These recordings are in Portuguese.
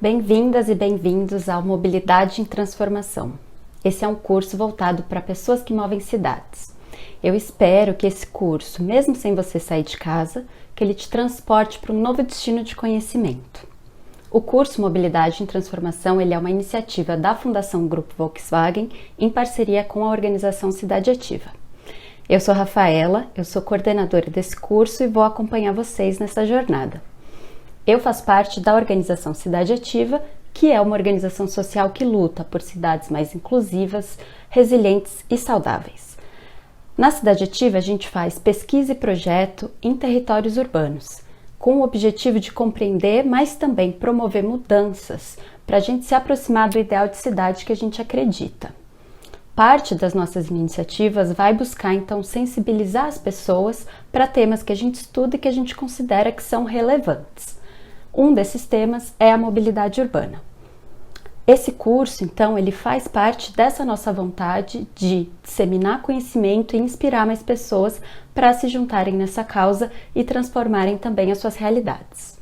Bem-vindas e bem-vindos ao Mobilidade em Transformação. Esse é um curso voltado para pessoas que movem cidades. Eu espero que esse curso, mesmo sem você sair de casa, que ele te transporte para um novo destino de conhecimento. O curso Mobilidade em Transformação ele é uma iniciativa da Fundação Grupo Volkswagen em parceria com a organização Cidade Ativa. Eu sou Rafaela, eu sou coordenadora desse curso e vou acompanhar vocês nessa jornada. Eu faço parte da organização Cidade Ativa, que é uma organização social que luta por cidades mais inclusivas, resilientes e saudáveis. Na Cidade Ativa, a gente faz pesquisa e projeto em territórios urbanos, com o objetivo de compreender, mas também promover mudanças para a gente se aproximar do ideal de cidade que a gente acredita. Parte das nossas iniciativas vai buscar, então, sensibilizar as pessoas para temas que a gente estuda e que a gente considera que são relevantes. Um desses temas é a mobilidade urbana. Esse curso, então, ele faz parte dessa nossa vontade de disseminar conhecimento e inspirar mais pessoas para se juntarem nessa causa e transformarem também as suas realidades.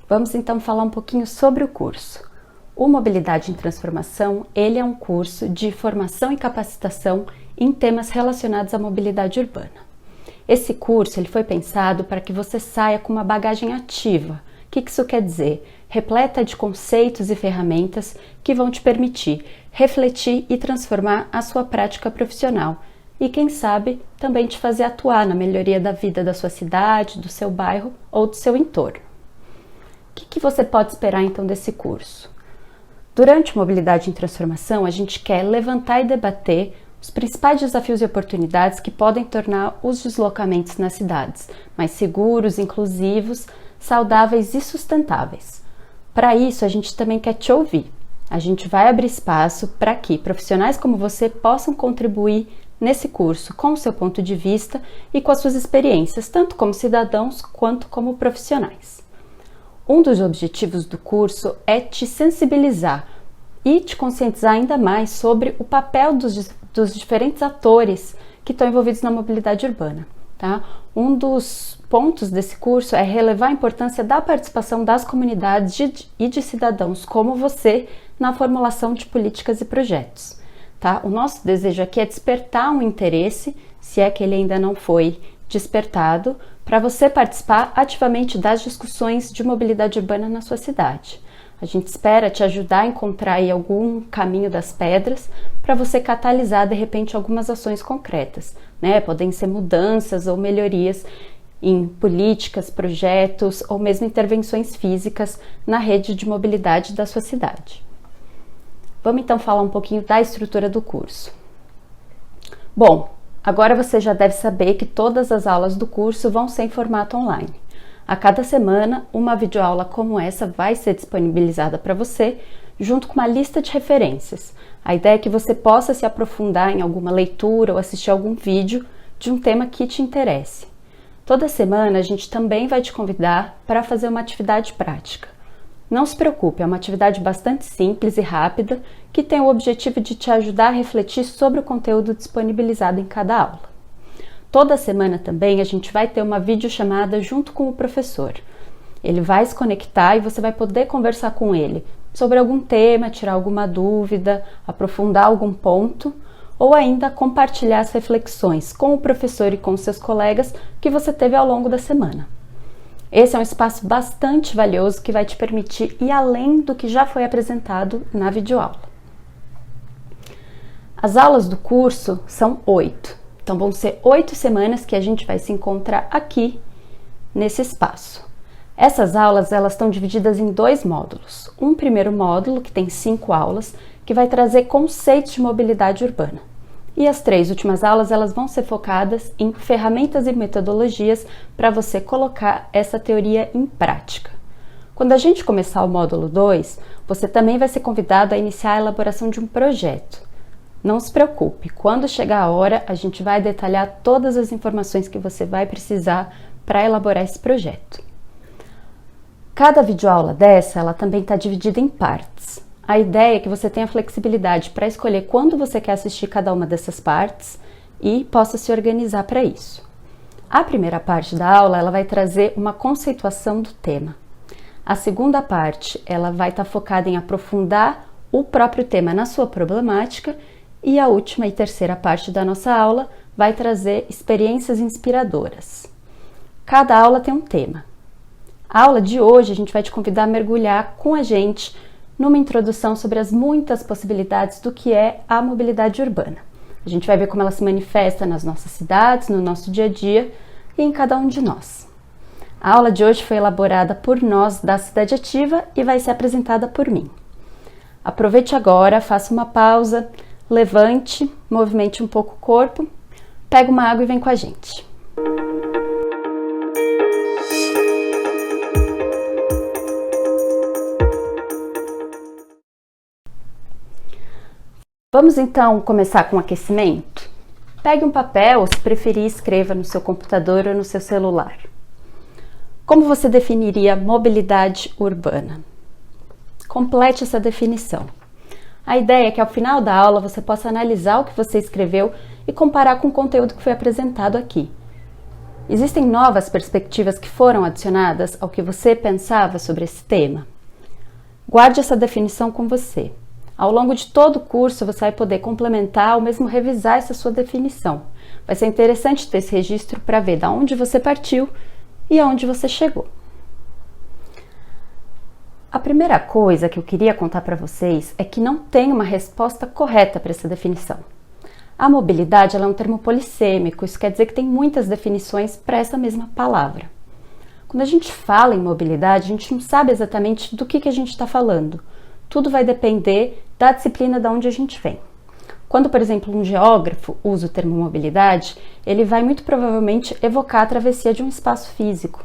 Vamos, então, falar um pouquinho sobre o curso. O Mobilidade em Transformação, ele é um curso de formação e capacitação em temas relacionados à mobilidade urbana. Esse curso ele foi pensado para que você saia com uma bagagem ativa. O que isso quer dizer? Repleta de conceitos e ferramentas que vão te permitir refletir e transformar a sua prática profissional e, quem sabe, também te fazer atuar na melhoria da vida da sua cidade, do seu bairro ou do seu entorno. O que você pode esperar então desse curso? Durante Mobilidade em Transformação, a gente quer levantar e debater os principais desafios e oportunidades que podem tornar os deslocamentos nas cidades mais seguros, inclusivos, saudáveis e sustentáveis. Para isso, a gente também quer te ouvir. A gente vai abrir espaço para que profissionais como você possam contribuir nesse curso com o seu ponto de vista e com as suas experiências, tanto como cidadãos quanto como profissionais. Um dos objetivos do curso é te sensibilizar e te conscientizar ainda mais sobre o papel dos diferentes atores que estão envolvidos na mobilidade urbana. Tá? Um dos pontos desse curso é relevar a importância da participação das comunidades e de cidadãos como você na formulação de políticas e projetos. Tá? O nosso desejo aqui é despertar um interesse, se é que ele ainda não foi despertado, para você participar ativamente das discussões de mobilidade urbana na sua cidade. A gente espera te ajudar a encontrar aí algum caminho das pedras para você catalisar, de repente, algumas ações concretas, né? Podem ser mudanças ou melhorias em políticas, projetos ou mesmo intervenções físicas na rede de mobilidade da sua cidade. Vamos então falar um pouquinho da estrutura do curso. Bom, agora você já deve saber que todas as aulas do curso vão ser em formato online. A cada semana, uma videoaula como essa vai ser disponibilizada para você, junto com uma lista de referências. A ideia é que você possa se aprofundar em alguma leitura ou assistir algum vídeo de um tema que te interesse. Toda semana, a gente também vai te convidar para fazer uma atividade prática. Não se preocupe, é uma atividade bastante simples e rápida que tem o objetivo de te ajudar a refletir sobre o conteúdo disponibilizado em cada aula. Toda semana também a gente vai ter uma videochamada junto com o professor. Ele vai se conectar e você vai poder conversar com ele sobre algum tema, tirar alguma dúvida, aprofundar algum ponto ou ainda compartilhar as reflexões com o professor e com seus colegas que você teve ao longo da semana. Esse é um espaço bastante valioso que vai te permitir ir além do que já foi apresentado na videoaula. As aulas do curso são 8, então vão ser 8 semanas que a gente vai se encontrar aqui nesse espaço. Essas aulas elas estão divididas em 2 módulos. Um primeiro módulo, que tem 5 aulas, que vai trazer conceitos de mobilidade urbana. E as 3 últimas aulas elas vão ser focadas em ferramentas e metodologias para você colocar essa teoria em prática. Quando a gente começar o módulo 2, você também vai ser convidado a iniciar a elaboração de um projeto. Não se preocupe, quando chegar a hora, a gente vai detalhar todas as informações que você vai precisar para elaborar esse projeto. Cada videoaula dessa, ela também está dividida em partes. A ideia é que você tenha flexibilidade para escolher quando você quer assistir cada uma dessas partes e possa se organizar para isso. A primeira parte da aula ela vai trazer uma conceituação do tema. A segunda parte, ela vai estar focada em aprofundar o próprio tema na sua problemática, e a última e terceira parte da nossa aula vai trazer experiências inspiradoras. Cada aula tem um tema. A aula de hoje a gente vai te convidar a mergulhar com a gente numa introdução sobre as muitas possibilidades do que é a mobilidade urbana. A gente vai ver como ela se manifesta nas nossas cidades, no nosso dia a dia e em cada um de nós. A aula de hoje foi elaborada por nós da Cidade Ativa e vai ser apresentada por mim. Aproveite agora, faça uma pausa, levante, movimente um pouco o corpo, pega uma água e vem com a gente. Vamos então começar com o aquecimento? Pegue um papel ou, se preferir, escreva no seu computador ou no seu celular. Como você definiria mobilidade urbana? Complete essa definição. A ideia é que ao final da aula você possa analisar o que você escreveu e comparar com o conteúdo que foi apresentado aqui. Existem novas perspectivas que foram adicionadas ao que você pensava sobre esse tema? Guarde essa definição com você. Ao longo de todo o curso você vai poder complementar ou mesmo revisar essa sua definição. Vai ser interessante ter esse registro para ver de onde você partiu e aonde você chegou. A primeira coisa que eu queria contar para vocês é que não tem uma resposta correta para essa definição. A mobilidade ela é um termo polissêmico, isso quer dizer que tem muitas definições para essa mesma palavra. Quando a gente fala em mobilidade, a gente não sabe exatamente do que a gente está falando. Tudo vai depender da disciplina de onde a gente vem. Quando, por exemplo, um geógrafo usa o termo mobilidade, ele vai muito provavelmente evocar a travessia de um espaço físico.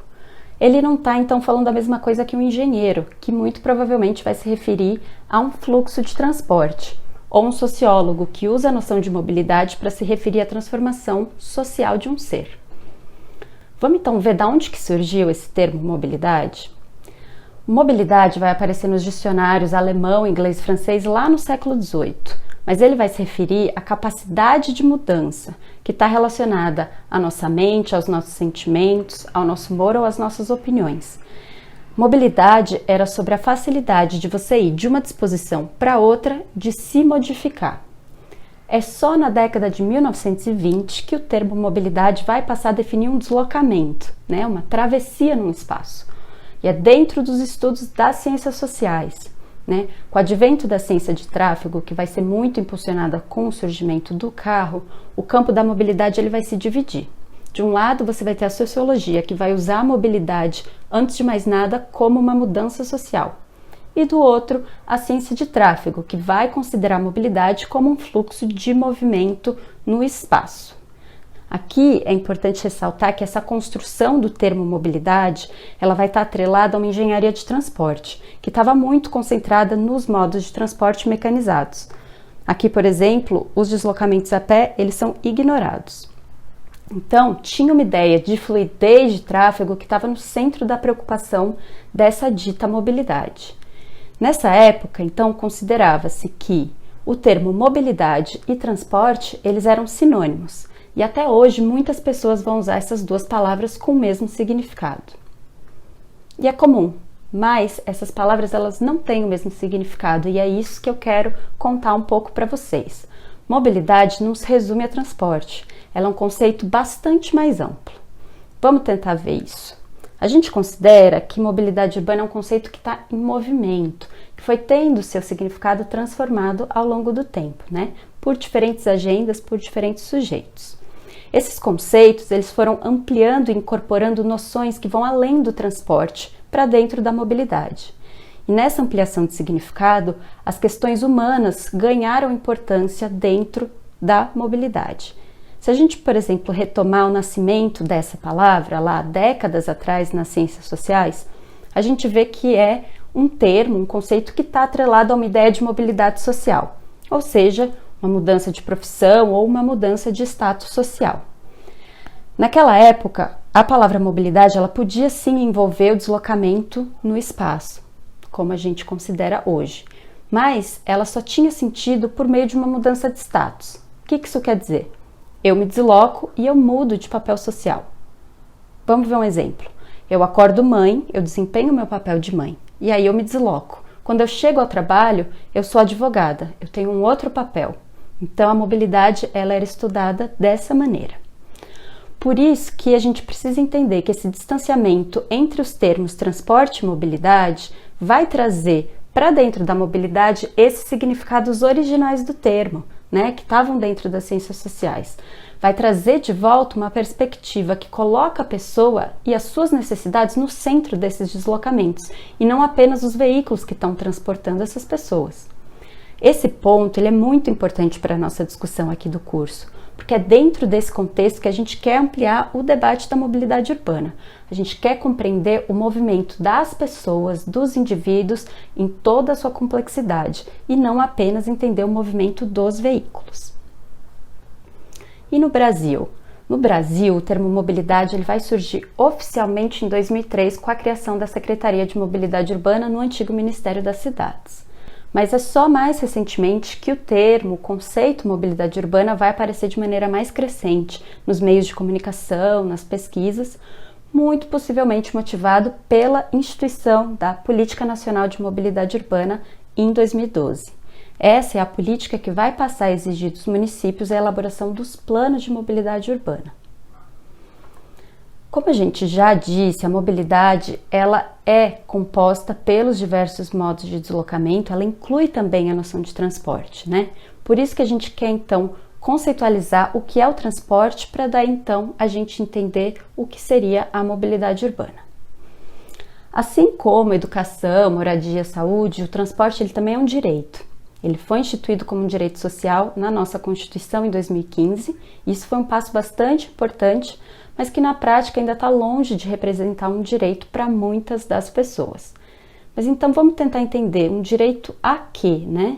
Ele não está, então, falando a mesma coisa que um engenheiro, que muito provavelmente vai se referir a um fluxo de transporte, ou um sociólogo que usa a noção de mobilidade para se referir à transformação social de um ser. Vamos então ver de onde que surgiu esse termo mobilidade? Mobilidade vai aparecer nos dicionários alemão, inglês e francês lá no século XVIII, mas ele vai se referir à capacidade de mudança, que está relacionada à nossa mente, aos nossos sentimentos, ao nosso humor ou às nossas opiniões. Mobilidade era sobre a facilidade de você ir de uma disposição para outra, de se modificar. É só na década de 1920 que o termo mobilidade vai passar a definir um deslocamento, uma travessia num espaço. E é dentro dos estudos das ciências sociais, com o advento da ciência de tráfego, que vai ser muito impulsionada com o surgimento do carro, o campo da mobilidade ele vai se dividir. De um lado, você vai ter a sociologia, que vai usar a mobilidade, antes de mais nada, como uma mudança social. E do outro, a ciência de tráfego, que vai considerar a mobilidade como um fluxo de movimento no espaço. Aqui é importante ressaltar que essa construção do termo mobilidade, ela vai estar atrelada a uma engenharia de transporte, que estava muito concentrada nos modos de transporte mecanizados. Aqui, por exemplo, os deslocamentos a pé, eles são ignorados. Então, tinha uma ideia de fluidez de tráfego que estava no centro da preocupação dessa dita mobilidade. Nessa época, então, considerava-se que o termo mobilidade e transporte, eles eram sinônimos. E até hoje muitas pessoas vão usar essas duas palavras com o mesmo significado. E é comum, mas essas palavras elas não têm o mesmo significado e é isso que eu quero contar um pouco para vocês. Mobilidade não se resume a transporte, ela é um conceito bastante mais amplo. Vamos tentar ver isso. A gente considera que mobilidade urbana é um conceito que está em movimento, que foi tendo seu significado transformado ao longo do tempo, por diferentes agendas, por diferentes sujeitos. Esses conceitos eles foram ampliando e incorporando noções que vão além do transporte para dentro da mobilidade. E nessa ampliação de significado, as questões humanas ganharam importância dentro da mobilidade. Se a gente, por exemplo, retomar o nascimento dessa palavra lá décadas atrás nas ciências sociais, a gente vê que é um termo, um conceito que está atrelado a uma ideia de mobilidade social, ou seja, uma mudança de profissão ou uma mudança de status social. Naquela época, a palavra mobilidade ela podia sim envolver o deslocamento no espaço, como a gente considera hoje, mas ela só tinha sentido por meio de uma mudança de status. O que isso quer dizer? Eu me desloco e eu mudo de papel social. Vamos ver um exemplo. Eu acordo mãe, eu desempenho o meu papel de mãe e aí eu me desloco. Quando eu chego ao trabalho, eu sou advogada, eu tenho um outro papel. Então a mobilidade ela era estudada dessa maneira. Por isso que a gente precisa entender que esse distanciamento entre os termos transporte e mobilidade vai trazer para dentro da mobilidade esses significados originais do termo, né, que estavam dentro das ciências sociais. Vai trazer de volta uma perspectiva que coloca a pessoa e as suas necessidades no centro desses deslocamentos e não apenas os veículos que estão transportando essas pessoas. Esse ponto ele é muito importante para a nossa discussão aqui do curso, porque é dentro desse contexto que a gente quer ampliar o debate da mobilidade urbana. A gente quer compreender o movimento das pessoas, dos indivíduos, em toda a sua complexidade, e não apenas entender o movimento dos veículos. E no Brasil? No Brasil, o termo mobilidade ele vai surgir oficialmente em 2003 com a criação da Secretaria de Mobilidade Urbana no antigo Ministério das Cidades. Mas é só mais recentemente que o termo, o conceito mobilidade urbana vai aparecer de maneira mais crescente nos meios de comunicação, nas pesquisas, muito possivelmente motivado pela instituição da Política Nacional de Mobilidade Urbana em 2012. Essa é a política que vai passar a exigir dos municípios a elaboração dos planos de mobilidade urbana. Como a gente já disse, a mobilidade ela é composta pelos diversos modos de deslocamento, ela inclui também a noção de transporte, né? Por isso que a gente quer então conceitualizar o que é o transporte para daí então a gente entender o que seria a mobilidade urbana. Assim como educação, moradia, saúde, o transporte ele também é um direito. Ele foi instituído como um direito social na nossa Constituição em 2015. Isso foi um passo bastante importante, mas que na prática ainda está longe de representar um direito para muitas das pessoas. Mas então vamos tentar entender um direito a quê, né?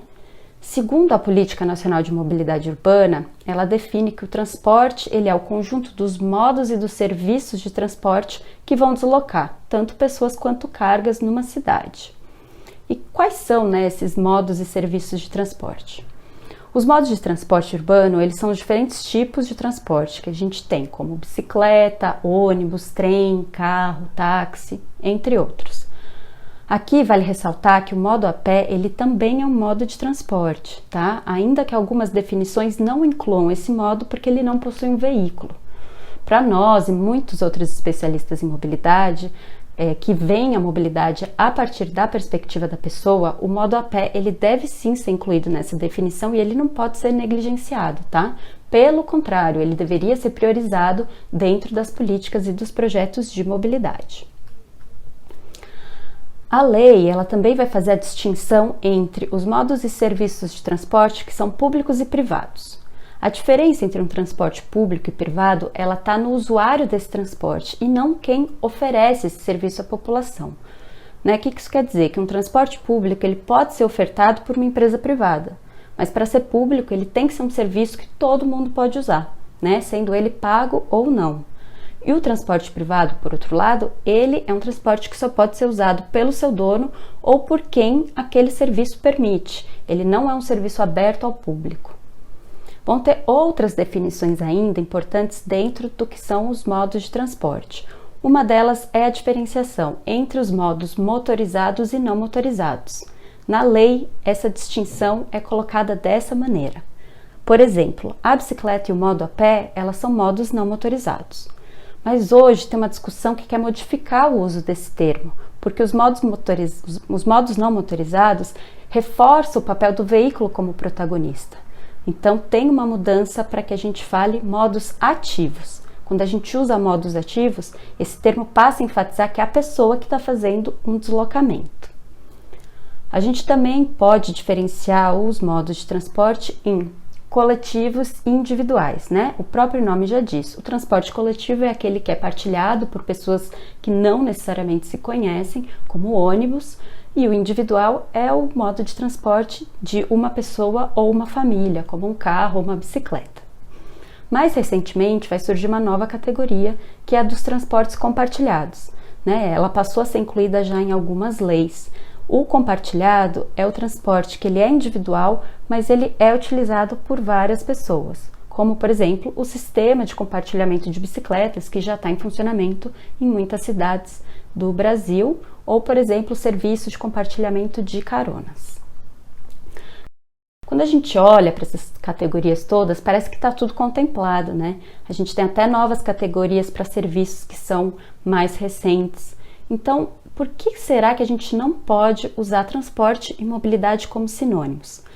Segundo a Política Nacional de Mobilidade Urbana, ela define que o transporte ele é o conjunto dos modos e dos serviços de transporte que vão deslocar tanto pessoas quanto cargas numa cidade. E quais são, né, esses modos e serviços de transporte? Os modos de transporte urbano, eles são os diferentes tipos de transporte que a gente tem, como bicicleta, ônibus, trem, carro, táxi, entre outros. Aqui vale ressaltar que o modo a pé, ele também é um modo de transporte, tá? Ainda que algumas definições não incluam esse modo porque ele não possui um veículo. Para nós e muitos outros especialistas em mobilidade, que veem a mobilidade a partir da perspectiva da pessoa, o modo a pé ele deve sim ser incluído nessa definição e ele não pode ser negligenciado, tá? Pelo contrário, ele deveria ser priorizado dentro das políticas e dos projetos de mobilidade. A lei, ela também vai fazer a distinção entre os modos e serviços de transporte que são públicos e privados. A diferença entre um transporte público e privado, ela está no usuário desse transporte e não quem oferece esse serviço à população. Né? O que isso quer dizer? Que um transporte público ele pode ser ofertado por uma empresa privada, mas para ser público ele tem que ser um serviço que todo mundo pode usar, né? Sendo ele pago ou não. E o transporte privado, por outro lado, ele é um transporte que só pode ser usado pelo seu dono ou por quem aquele serviço permite. Ele não é um serviço aberto ao público. Vão ter outras definições ainda importantes dentro do que são os modos de transporte. Uma delas é a diferenciação entre os modos motorizados e não motorizados. Na lei, essa distinção é colocada dessa maneira. Por exemplo, a bicicleta e o modo a pé, elas são modos não motorizados. Mas hoje tem uma discussão que quer modificar o uso desse termo, porque os modos não motorizados reforçam o papel do veículo como protagonista. Então tem uma mudança para que a gente fale modos ativos. Quando a gente usa modos ativos, esse termo passa a enfatizar que é a pessoa que está fazendo um deslocamento. A gente também pode diferenciar os modos de transporte em coletivos e individuais, né? O próprio nome já diz. O transporte coletivo é aquele que é partilhado por pessoas que não necessariamente se conhecem, como o ônibus, e o individual é o modo de transporte de uma pessoa ou uma família, como um carro ou uma bicicleta. Mais recentemente vai surgir uma nova categoria, que é a dos transportes compartilhados, né? Ela passou a ser incluída já em algumas leis. O compartilhado é o transporte que ele é individual, mas ele é utilizado por várias pessoas. como, por exemplo, o sistema de compartilhamento de bicicletas, que já está em funcionamento em muitas cidades do Brasil, ou, por exemplo, o serviço de compartilhamento de caronas. Quando a gente olha para essas categorias todas, parece que está tudo contemplado, né? A gente tem até novas categorias para serviços que são mais recentes. Então, por que será que a gente não pode usar transporte e mobilidade como sinônimos?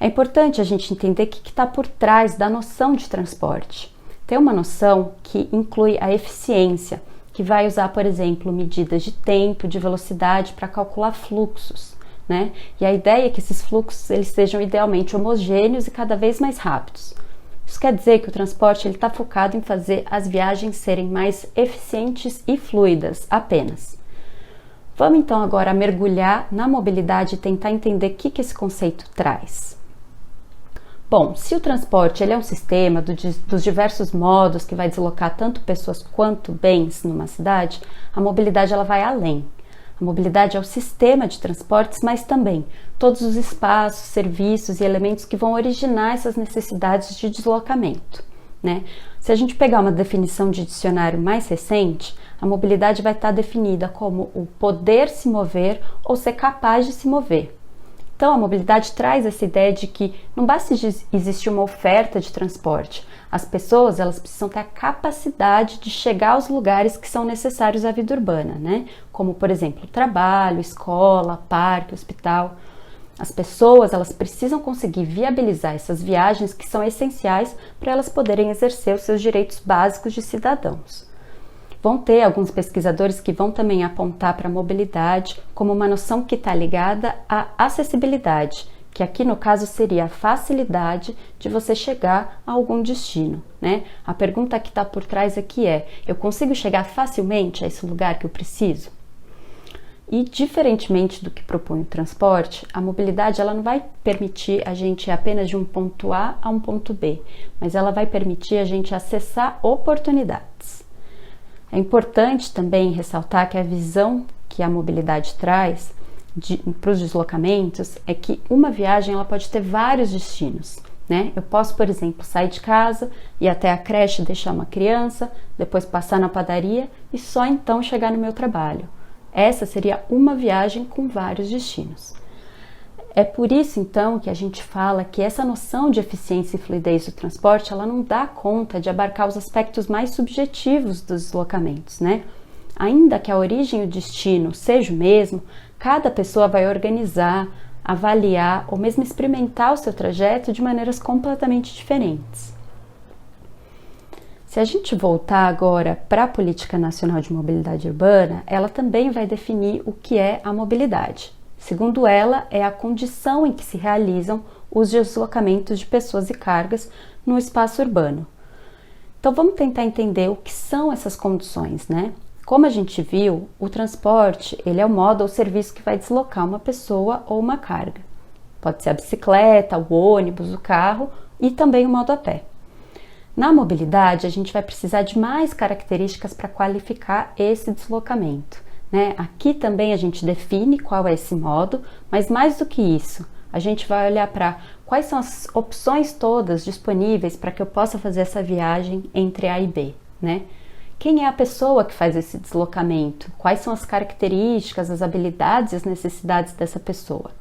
É importante a gente entender o que está por trás da noção de transporte. Tem uma noção que inclui a eficiência, que vai usar, por exemplo, medidas de tempo, de velocidade para calcular fluxos, né? E a ideia é que esses fluxos eles sejam idealmente homogêneos e cada vez mais rápidos. Isso quer dizer que o transporte está focado em fazer as viagens serem mais eficientes e fluidas apenas. Vamos então agora mergulhar na mobilidade e tentar entender o que esse conceito traz. Bom, se o transporte ele é um sistema dos diversos modos que vai deslocar tanto pessoas quanto bens numa cidade, a mobilidade ela vai além. A mobilidade é o sistema de transportes, mas também todos os espaços, serviços e elementos que vão originar essas necessidades de deslocamento, né? Se a gente pegar uma definição de dicionário mais recente, a mobilidade vai estar definida como o poder se mover ou ser capaz de se mover. Então, a mobilidade traz essa ideia de que não basta existir uma oferta de transporte. As pessoas elas precisam ter a capacidade de chegar aos lugares que são necessários à vida urbana, né? Como, por exemplo, trabalho, escola, parque, hospital. As pessoas elas precisam conseguir viabilizar essas viagens que são essenciais para elas poderem exercer os seus direitos básicos de cidadãos. Vão ter alguns pesquisadores que vão também apontar para a mobilidade como uma noção que está ligada à acessibilidade, que aqui no caso seria a facilidade de você chegar a algum destino, né? A pergunta que está por trás aqui é: eu consigo chegar facilmente a esse lugar que eu preciso? E diferentemente do que propõe o transporte, a mobilidade ela não vai permitir a gente ir apenas de um ponto A a um ponto B, mas ela vai permitir a gente acessar oportunidades. É importante também ressaltar que a visão que a mobilidade traz para os deslocamentos é que uma viagem ela pode ter vários destinos, né? Eu posso, por exemplo, sair de casa, ir até a creche deixar uma criança, depois passar na padaria e só então chegar no meu trabalho. Essa seria uma viagem com vários destinos. É por isso, então, que a gente fala que essa noção de eficiência e fluidez do transporte, ela não dá conta de abarcar os aspectos mais subjetivos dos deslocamentos, né? Ainda que a origem e o destino seja o mesmo, cada pessoa vai organizar, avaliar ou mesmo experimentar o seu trajeto de maneiras completamente diferentes. Se a gente voltar agora para a Política Nacional de Mobilidade Urbana, ela também vai definir o que é a mobilidade. Segundo ela, é a condição em que se realizam os deslocamentos de pessoas e cargas no espaço urbano. Então vamos tentar entender o que são essas condições, né? Como a gente viu, o transporte ele é o modo ou serviço que vai deslocar uma pessoa ou uma carga. Pode ser a bicicleta, o ônibus, o carro e também o modo a pé. Na mobilidade, a gente vai precisar de mais características para qualificar esse deslocamento, né? Aqui também a gente define qual é esse modo, mas mais do que isso, a gente vai olhar para quais são as opções todas disponíveis para que eu possa fazer essa viagem entre A e B, né? Quem é a pessoa que faz esse deslocamento? Quais são as características, as habilidades e as necessidades dessa pessoa?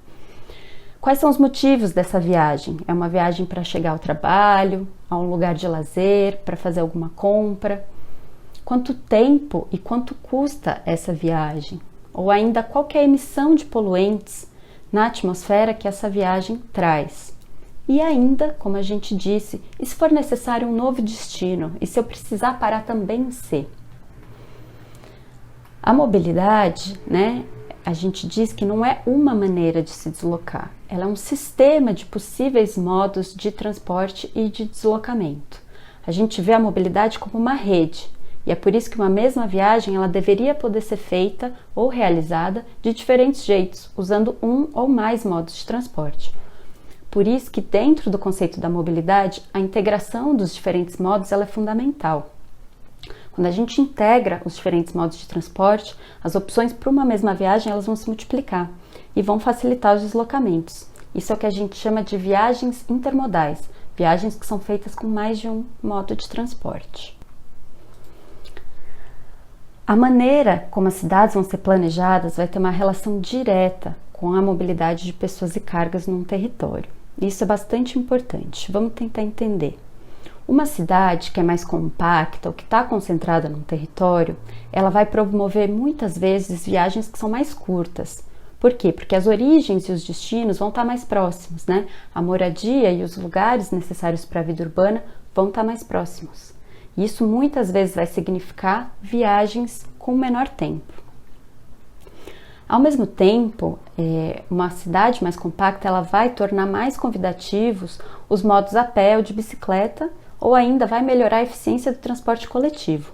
Quais são os motivos dessa viagem? É uma viagem para chegar ao trabalho, a um lugar de lazer, para fazer alguma compra? Quanto tempo e quanto custa essa viagem? Ou ainda qual que é a emissão de poluentes na atmosfera que essa viagem traz? E ainda, como a gente disse, e se for necessário um novo destino? E se eu precisar parar também em C? A mobilidade, né? A gente diz que não é uma maneira de se deslocar, ela é um sistema de possíveis modos de transporte e de deslocamento. A gente vê a mobilidade como uma rede, e é por isso que uma mesma viagem ela deveria poder ser feita ou realizada de diferentes jeitos, usando um ou mais modos de transporte. Por isso que dentro do conceito da mobilidade, a integração dos diferentes modos ela é fundamental. Quando a gente integra os diferentes modos de transporte, as opções para uma mesma viagem elas vão se multiplicar e vão facilitar os deslocamentos. Isso é o que a gente chama de viagens intermodais, viagens que são feitas com mais de um modo de transporte. A maneira como as cidades vão ser planejadas vai ter uma relação direta com a mobilidade de pessoas e cargas num território. Isso é bastante importante. Vamos tentar entender. Uma cidade que é mais compacta ou que está concentrada num território, ela vai promover muitas vezes viagens que são mais curtas. Por quê? Porque as origens e os destinos vão estar mais próximos, né? A moradia e os lugares necessários para a vida urbana vão estar mais próximos. Isso muitas vezes vai significar viagens com menor tempo. Ao mesmo tempo, uma cidade mais compacta ela vai tornar mais convidativos os modos a pé ou de bicicleta, ou ainda vai melhorar a eficiência do transporte coletivo.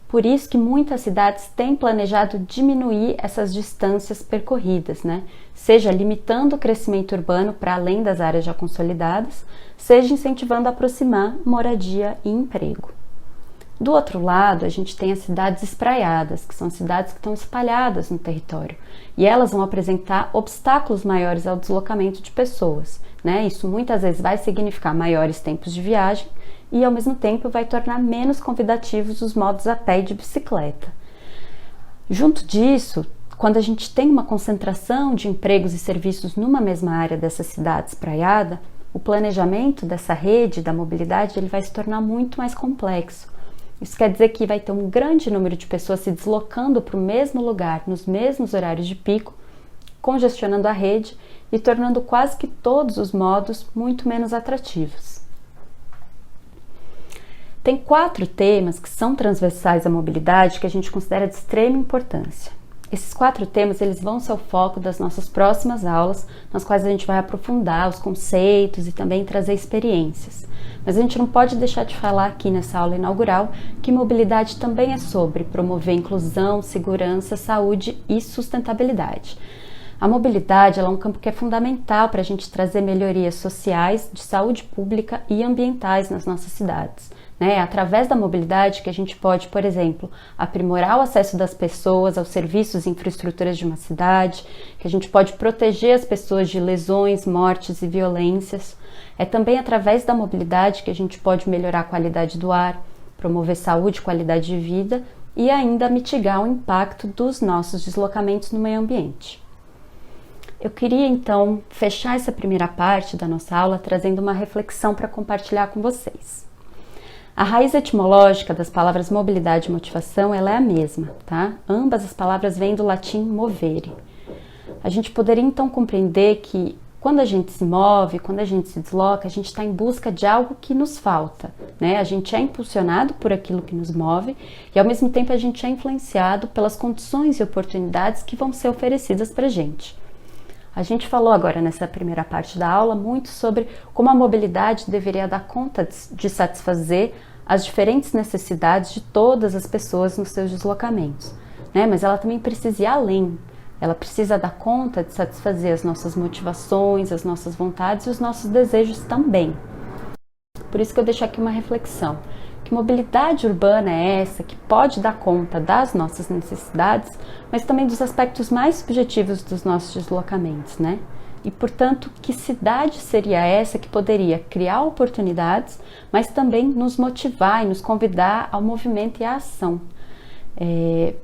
Por isso que muitas cidades têm planejado diminuir essas distâncias percorridas, né? Seja limitando o crescimento urbano para além das áreas já consolidadas, seja incentivando a aproximar moradia e emprego. Do outro lado, a gente tem as cidades espraiadas, que são cidades que estão espalhadas no território, e elas vão apresentar obstáculos maiores ao deslocamento de pessoas, né? Isso muitas vezes vai significar maiores tempos de viagem e, ao mesmo tempo, vai tornar menos convidativos os modos a pé e de bicicleta. Junto disso, quando a gente tem uma concentração de empregos e serviços numa mesma área dessa cidade espraiada, o planejamento dessa rede da mobilidade ele vai se tornar muito mais complexo. Isso quer dizer que vai ter um grande número de pessoas se deslocando para o mesmo lugar, nos mesmos horários de pico, congestionando a rede e tornando quase que todos os modos muito menos atrativos. Tem 4 temas que são transversais à mobilidade que a gente considera de extrema importância. Esses 4 temas eles vão ser o foco das nossas próximas aulas, nas quais a gente vai aprofundar os conceitos e também trazer experiências. Mas a gente não pode deixar de falar aqui nessa aula inaugural que mobilidade também é sobre promover inclusão, segurança, saúde e sustentabilidade. A mobilidade ela é um campo que é fundamental para a gente trazer melhorias sociais, de saúde pública e ambientais nas nossas cidades. É através da mobilidade que a gente pode, por exemplo, aprimorar o acesso das pessoas aos serviços e infraestruturas de uma cidade, que a gente pode proteger as pessoas de lesões, mortes e violências. É também através da mobilidade que a gente pode melhorar a qualidade do ar, promover saúde e qualidade de vida e ainda mitigar o impacto dos nossos deslocamentos no meio ambiente. Eu queria então fechar essa primeira parte da nossa aula trazendo uma reflexão para compartilhar com vocês. A raiz etimológica das palavras mobilidade e motivação ela é a mesma, tá? Ambas as palavras vêm do latim movere. A gente poderia então compreender que quando a gente se move, quando a gente se desloca, a gente está em busca de algo que nos falta, né? A gente é impulsionado por aquilo que nos move e ao mesmo tempo a gente é influenciado pelas condições e oportunidades que vão ser oferecidas para a gente. A gente falou agora nessa primeira parte da aula muito sobre como a mobilidade deveria dar conta de satisfazer as diferentes necessidades de todas as pessoas nos seus deslocamentos, né? Mas ela também precisa ir além, ela precisa dar conta de satisfazer as nossas motivações, as nossas vontades e os nossos desejos também. Por isso que eu deixo aqui uma reflexão. Que mobilidade urbana é essa que pode dar conta das nossas necessidades, mas também dos aspectos mais subjetivos dos nossos deslocamentos, né? E, portanto, que cidade seria essa que poderia criar oportunidades, mas também nos motivar e nos convidar ao movimento e à ação?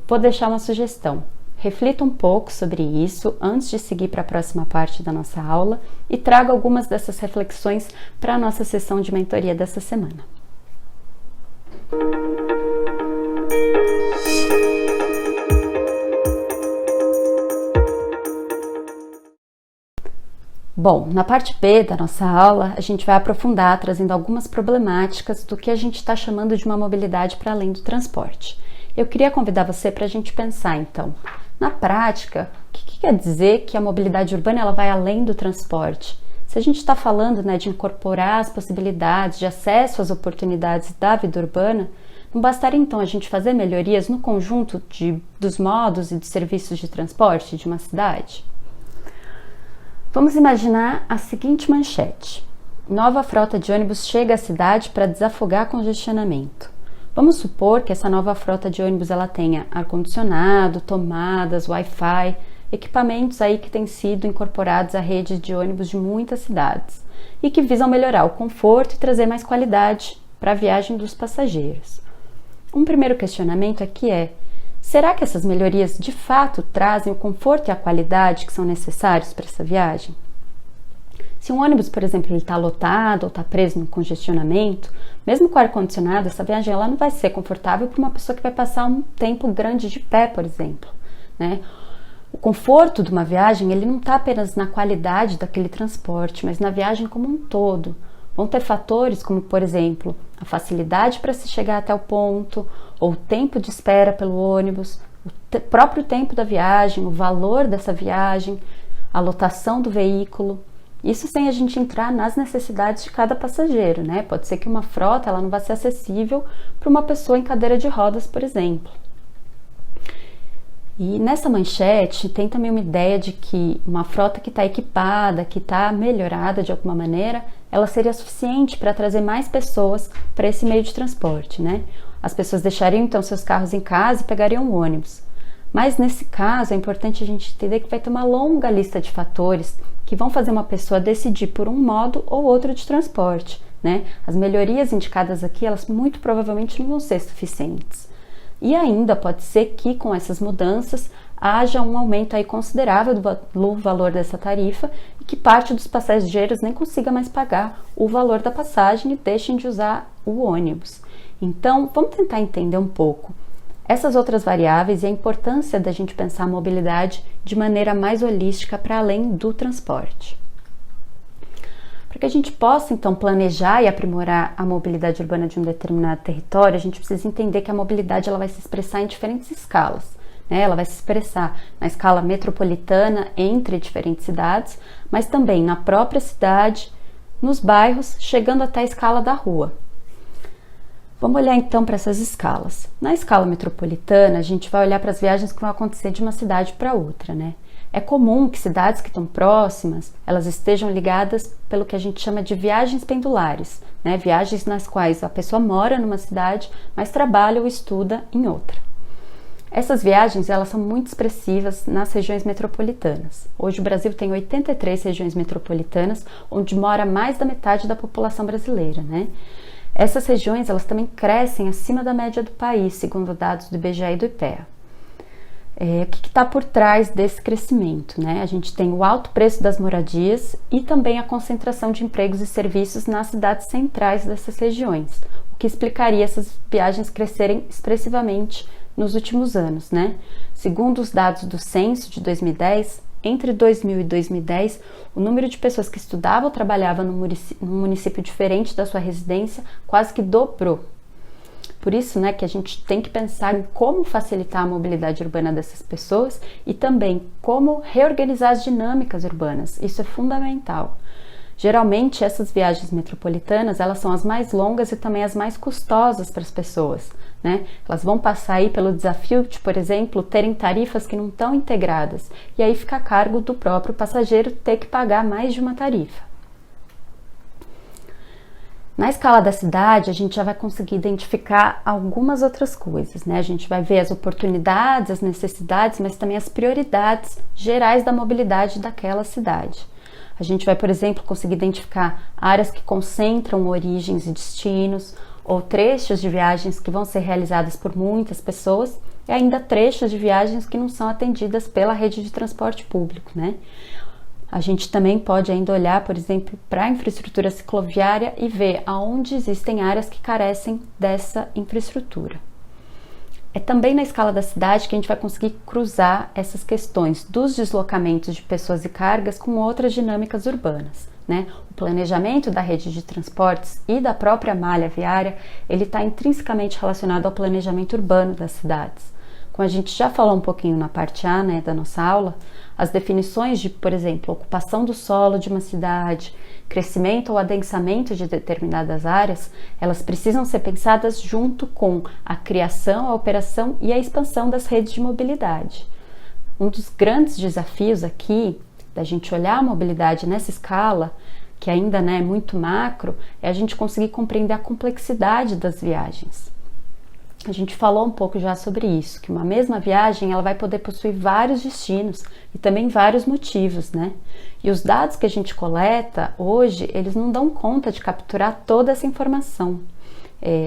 Vou deixar uma sugestão. Reflita um pouco sobre isso antes de seguir para a próxima parte da nossa aula e traga algumas dessas reflexões para a nossa sessão de mentoria dessa semana. Bom, na parte B da nossa aula, a gente vai aprofundar trazendo algumas problemáticas do que a gente está chamando de uma mobilidade para além do transporte. Eu queria convidar você para a gente pensar, então, na prática, o que quer dizer que a mobilidade urbana ela vai além do transporte? Se a gente está falando, né, de incorporar as possibilidades de acesso às oportunidades da vida urbana, não bastaria então a gente fazer melhorias no conjunto dos modos e dos serviços de transporte de uma cidade? Vamos imaginar a seguinte manchete. Nova frota de ônibus chega à cidade para desafogar congestionamento. Vamos supor que essa nova frota de ônibus ela tenha ar-condicionado, tomadas, Wi-Fi, equipamentos aí que têm sido incorporados à rede de ônibus de muitas cidades. e que visam melhorar o conforto e trazer mais qualidade para a viagem dos passageiros. Um primeiro questionamento aqui é: será que essas melhorias de fato trazem o conforto e a qualidade que são necessários para essa viagem? Se um ônibus, por exemplo, está lotado ou está preso no congestionamento, mesmo com ar-condicionado, essa viagem ela não vai ser confortável para uma pessoa que vai passar um tempo grande de pé, por exemplo, né? O conforto de uma viagem, ele não está apenas na qualidade daquele transporte, mas na viagem como um todo. Vão ter fatores como, por exemplo, a facilidade para se chegar até o ponto, ou o tempo de espera pelo ônibus, o próprio tempo da viagem, o valor dessa viagem, a lotação do veículo. Isso sem a gente entrar nas necessidades de cada passageiro, né? Pode ser que uma frota ela não vá ser acessível para uma pessoa em cadeira de rodas, por exemplo. E nessa manchete tem também uma ideia de que uma frota que está equipada, que está melhorada de alguma maneira, ela seria suficiente para trazer mais pessoas para esse meio de transporte, né? As pessoas deixariam então seus carros em casa e pegariam o ônibus. Mas nesse caso é importante a gente entender que vai ter uma longa lista de fatores que vão fazer uma pessoa decidir por um modo ou outro de transporte, né? As melhorias indicadas aqui, elas muito provavelmente não vão ser suficientes. E ainda pode ser que com essas mudanças haja um aumento aí considerável do valor dessa tarifa e que parte dos passageiros nem consiga mais pagar o valor da passagem e deixem de usar o ônibus. Então, vamos tentar entender um pouco essas outras variáveis e a importância da gente pensar a mobilidade de maneira mais holística para além do transporte. Para que a gente possa, então, planejar e aprimorar a mobilidade urbana de um determinado território, a gente precisa entender que a mobilidade ela vai se expressar em diferentes escalas, né? Ela vai se expressar na escala metropolitana entre diferentes cidades, mas também na própria cidade, nos bairros, chegando até a escala da rua. Vamos olhar então para essas escalas. Na escala metropolitana, a gente vai olhar para as viagens que vão acontecer de uma cidade para outra, né? É comum que cidades que estão próximas, elas estejam ligadas pelo que a gente chama de viagens pendulares, né? Viagens nas quais a pessoa mora numa cidade, mas trabalha ou estuda em outra. Essas viagens, elas são muito expressivas nas regiões metropolitanas. Hoje o Brasil tem 83 regiões metropolitanas, onde mora mais da metade da população brasileira, né? Essas regiões, elas também crescem acima da média do país, segundo dados do IBGE e do IPEA. O que está por trás desse crescimento, né? A gente tem o alto preço das moradias e também a concentração de empregos e serviços nas cidades centrais dessas regiões, o que explicaria essas viagens crescerem expressivamente nos últimos anos, né? Segundo os dados do censo de 2010, entre 2000 e 2010, o número de pessoas que estudavam ou trabalhavam num município diferente da sua residência quase que dobrou. Por isso, né, que a gente tem que pensar em como facilitar a mobilidade urbana dessas pessoas e também como reorganizar as dinâmicas urbanas. Isso é fundamental. Geralmente, essas viagens metropolitanas, elas são as mais longas e também as mais custosas para as pessoas, né? Elas vão passar aí pelo desafio de, por exemplo, terem tarifas que não estão integradas, e aí fica a cargo do próprio passageiro ter que pagar mais de uma tarifa. Na escala da cidade, a gente já vai conseguir identificar algumas outras coisas, né? A gente vai ver as oportunidades, as necessidades, mas também as prioridades gerais da mobilidade daquela cidade. A gente vai, por exemplo, conseguir identificar áreas que concentram origens e destinos, ou trechos de viagens que vão ser realizadas por muitas pessoas, e ainda trechos de viagens que não são atendidas pela rede de transporte público, né? A gente também pode ainda olhar, por exemplo, para a infraestrutura cicloviária e ver aonde existem áreas que carecem dessa infraestrutura. É também na escala da cidade que a gente vai conseguir cruzar essas questões dos deslocamentos de pessoas e cargas com outras dinâmicas urbanas, né? O planejamento da rede de transportes e da própria malha viária, ele está intrinsecamente relacionado ao planejamento urbano das cidades. Como a gente já falou um pouquinho na parte A, né, da nossa aula, as definições de, por exemplo, ocupação do solo de uma cidade, crescimento ou adensamento de determinadas áreas, elas precisam ser pensadas junto com a criação, a operação e a expansão das redes de mobilidade. Um dos grandes desafios aqui, da gente olhar a mobilidade nessa escala, que ainda, né, é muito macro, é a gente conseguir compreender a complexidade das viagens. A gente falou um pouco já sobre isso, que uma mesma viagem ela vai poder possuir vários destinos e também vários motivos, né? E os dados que a gente coleta hoje, eles não dão conta de capturar toda essa informação.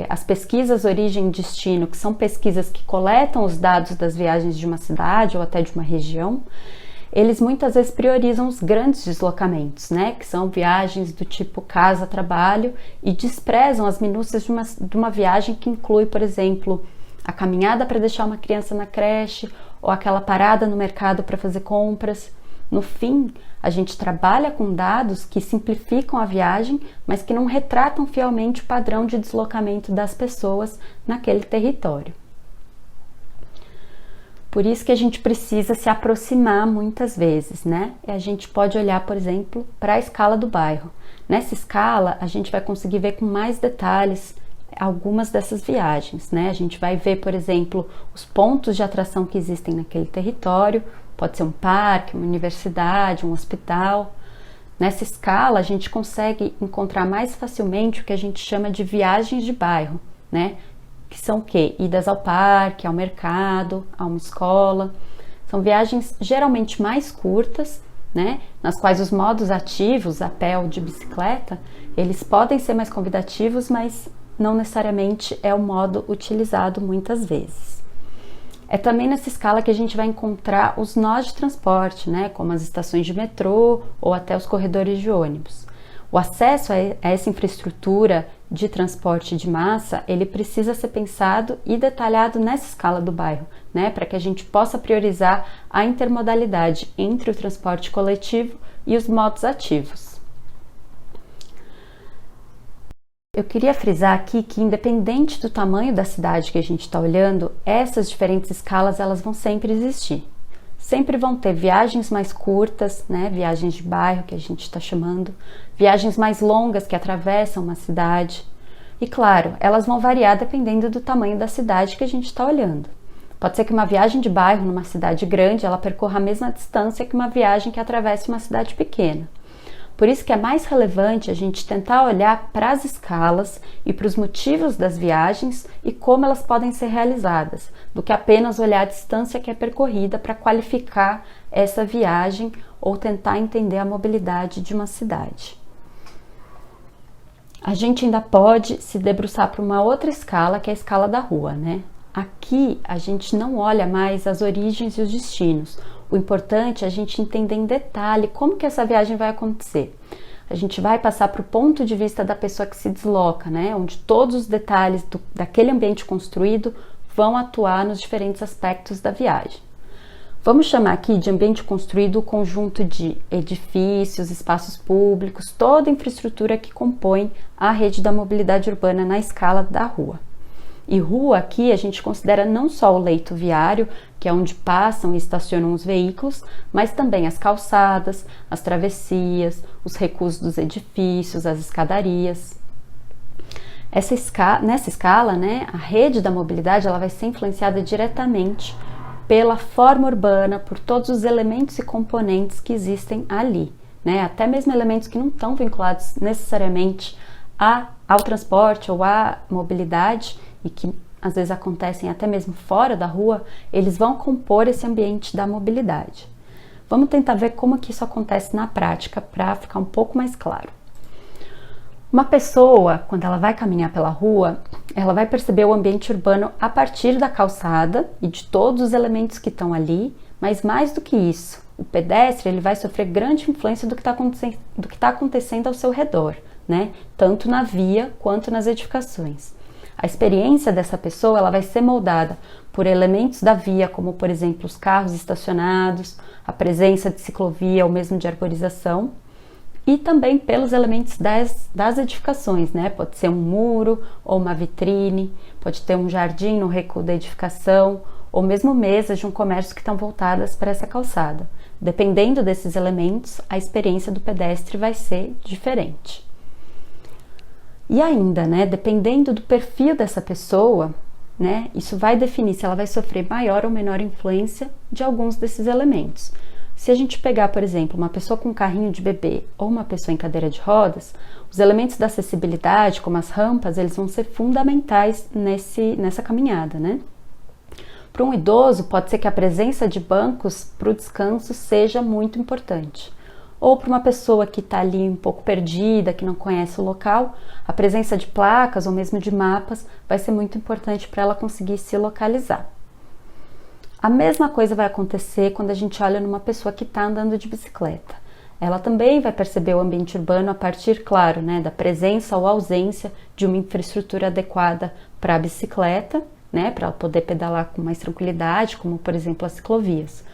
As pesquisas origem e destino, que são pesquisas que coletam os dados das viagens de uma cidade ou até de uma região, eles muitas vezes priorizam os grandes deslocamentos, né? Que são viagens do tipo casa-trabalho e desprezam as minúcias de uma viagem que inclui, por exemplo, a caminhada para deixar uma criança na creche ou aquela parada no mercado para fazer compras. No fim, a gente trabalha com dados que simplificam a viagem, mas que não retratam fielmente o padrão de deslocamento das pessoas naquele território. Por isso que a gente precisa se aproximar muitas vezes, né? E a gente pode olhar, por exemplo, para a escala do bairro. Nessa escala, a gente vai conseguir ver com mais detalhes algumas dessas viagens, né? A gente vai ver, por exemplo, os pontos de atração que existem naquele território, pode ser um parque, uma universidade, um hospital. Nessa escala, a gente consegue encontrar mais facilmente o que a gente chama de viagens de bairro, né? Que são o quê? Idas ao parque, ao mercado, a uma escola. São viagens geralmente mais curtas, né? Nas quais os modos ativos, a pé ou de bicicleta, eles podem ser mais convidativos, mas não necessariamente é o modo utilizado muitas vezes. É também nessa escala que a gente vai encontrar os nós de transporte, né? Como as estações de metrô ou até os corredores de ônibus. O acesso a essa infraestrutura de transporte de massa, ele precisa ser pensado e detalhado nessa escala do bairro, né? Para que a gente possa priorizar a intermodalidade entre o transporte coletivo e os modos ativos. Eu queria frisar aqui que, independente do tamanho da cidade que a gente está olhando, essas diferentes escalas elas vão sempre existir. Sempre vão ter viagens mais curtas, né? Viagens de bairro que a gente está chamando, viagens mais longas que atravessam uma cidade. E claro, elas vão variar dependendo do tamanho da cidade que a gente está olhando. Pode ser que uma viagem de bairro numa cidade grande ela percorra a mesma distância que uma viagem que atravesse uma cidade pequena. Por isso que é mais relevante a gente tentar olhar para as escalas e para os motivos das viagens e como elas podem ser realizadas, do que apenas olhar a distância que é percorrida para qualificar essa viagem ou tentar entender a mobilidade de uma cidade. A gente ainda pode se debruçar para uma outra escala, que é a escala da rua, né? Aqui a gente não olha mais as origens e os destinos. O importante é a gente entender em detalhe como que essa viagem vai acontecer. A gente vai passar para o ponto de vista da pessoa que se desloca, né? Onde todos os detalhes daquele ambiente construído vão atuar nos diferentes aspectos da viagem. Vamos chamar aqui de ambiente construído o conjunto de edifícios, espaços públicos, toda a infraestrutura que compõe a rede da mobilidade urbana na escala da rua. E rua aqui a gente considera não só o leito viário, que é onde passam e estacionam os veículos, mas também as calçadas, as travessias, os recuos dos edifícios, as escadarias. Nessa escala, né, a rede da mobilidade ela vai ser influenciada diretamente pela forma urbana, por todos os elementos e componentes que existem ali, né? Até mesmo elementos que não estão vinculados necessariamente ao transporte ou à mobilidade e que às vezes acontecem até mesmo fora da rua, eles vão compor esse ambiente da mobilidade. Vamos tentar ver como que isso acontece na prática para ficar um pouco mais claro. Uma pessoa, quando ela vai caminhar pela rua, ela vai perceber o ambiente urbano a partir da calçada e de todos os elementos que estão ali, mas mais do que isso, o pedestre ele vai sofrer grande influência do que está acontecendo ao seu redor, né? Tanto na via quanto nas edificações. A experiência dessa pessoa ela vai ser moldada por elementos da via, como por exemplo os carros estacionados, a presença de ciclovia ou mesmo de arborização, e também pelos elementos das edificações, né? Pode ser um muro ou uma vitrine, pode ter um jardim no recuo da edificação, ou mesmo mesas de um comércio que estão voltadas para essa calçada. Dependendo desses elementos, a experiência do pedestre vai ser diferente. E ainda, né, dependendo do perfil dessa pessoa, né, isso vai definir se ela vai sofrer maior ou menor influência de alguns desses elementos. Se a gente pegar, por exemplo, uma pessoa com carrinho de bebê ou uma pessoa em cadeira de rodas, os elementos da acessibilidade, como as rampas, eles vão ser fundamentais nessa caminhada, né? Para um idoso, pode ser que a presença de bancos para o descanso seja muito importante. Ou para uma pessoa que está ali um pouco perdida, que não conhece o local, a presença de placas ou mesmo de mapas vai ser muito importante para ela conseguir se localizar. A mesma coisa vai acontecer quando a gente olha numa pessoa que está andando de bicicleta. Ela também vai perceber o ambiente urbano a partir, claro, né, da presença ou ausência de uma infraestrutura adequada para a bicicleta, né, para ela poder pedalar com mais tranquilidade, como por exemplo as ciclovias.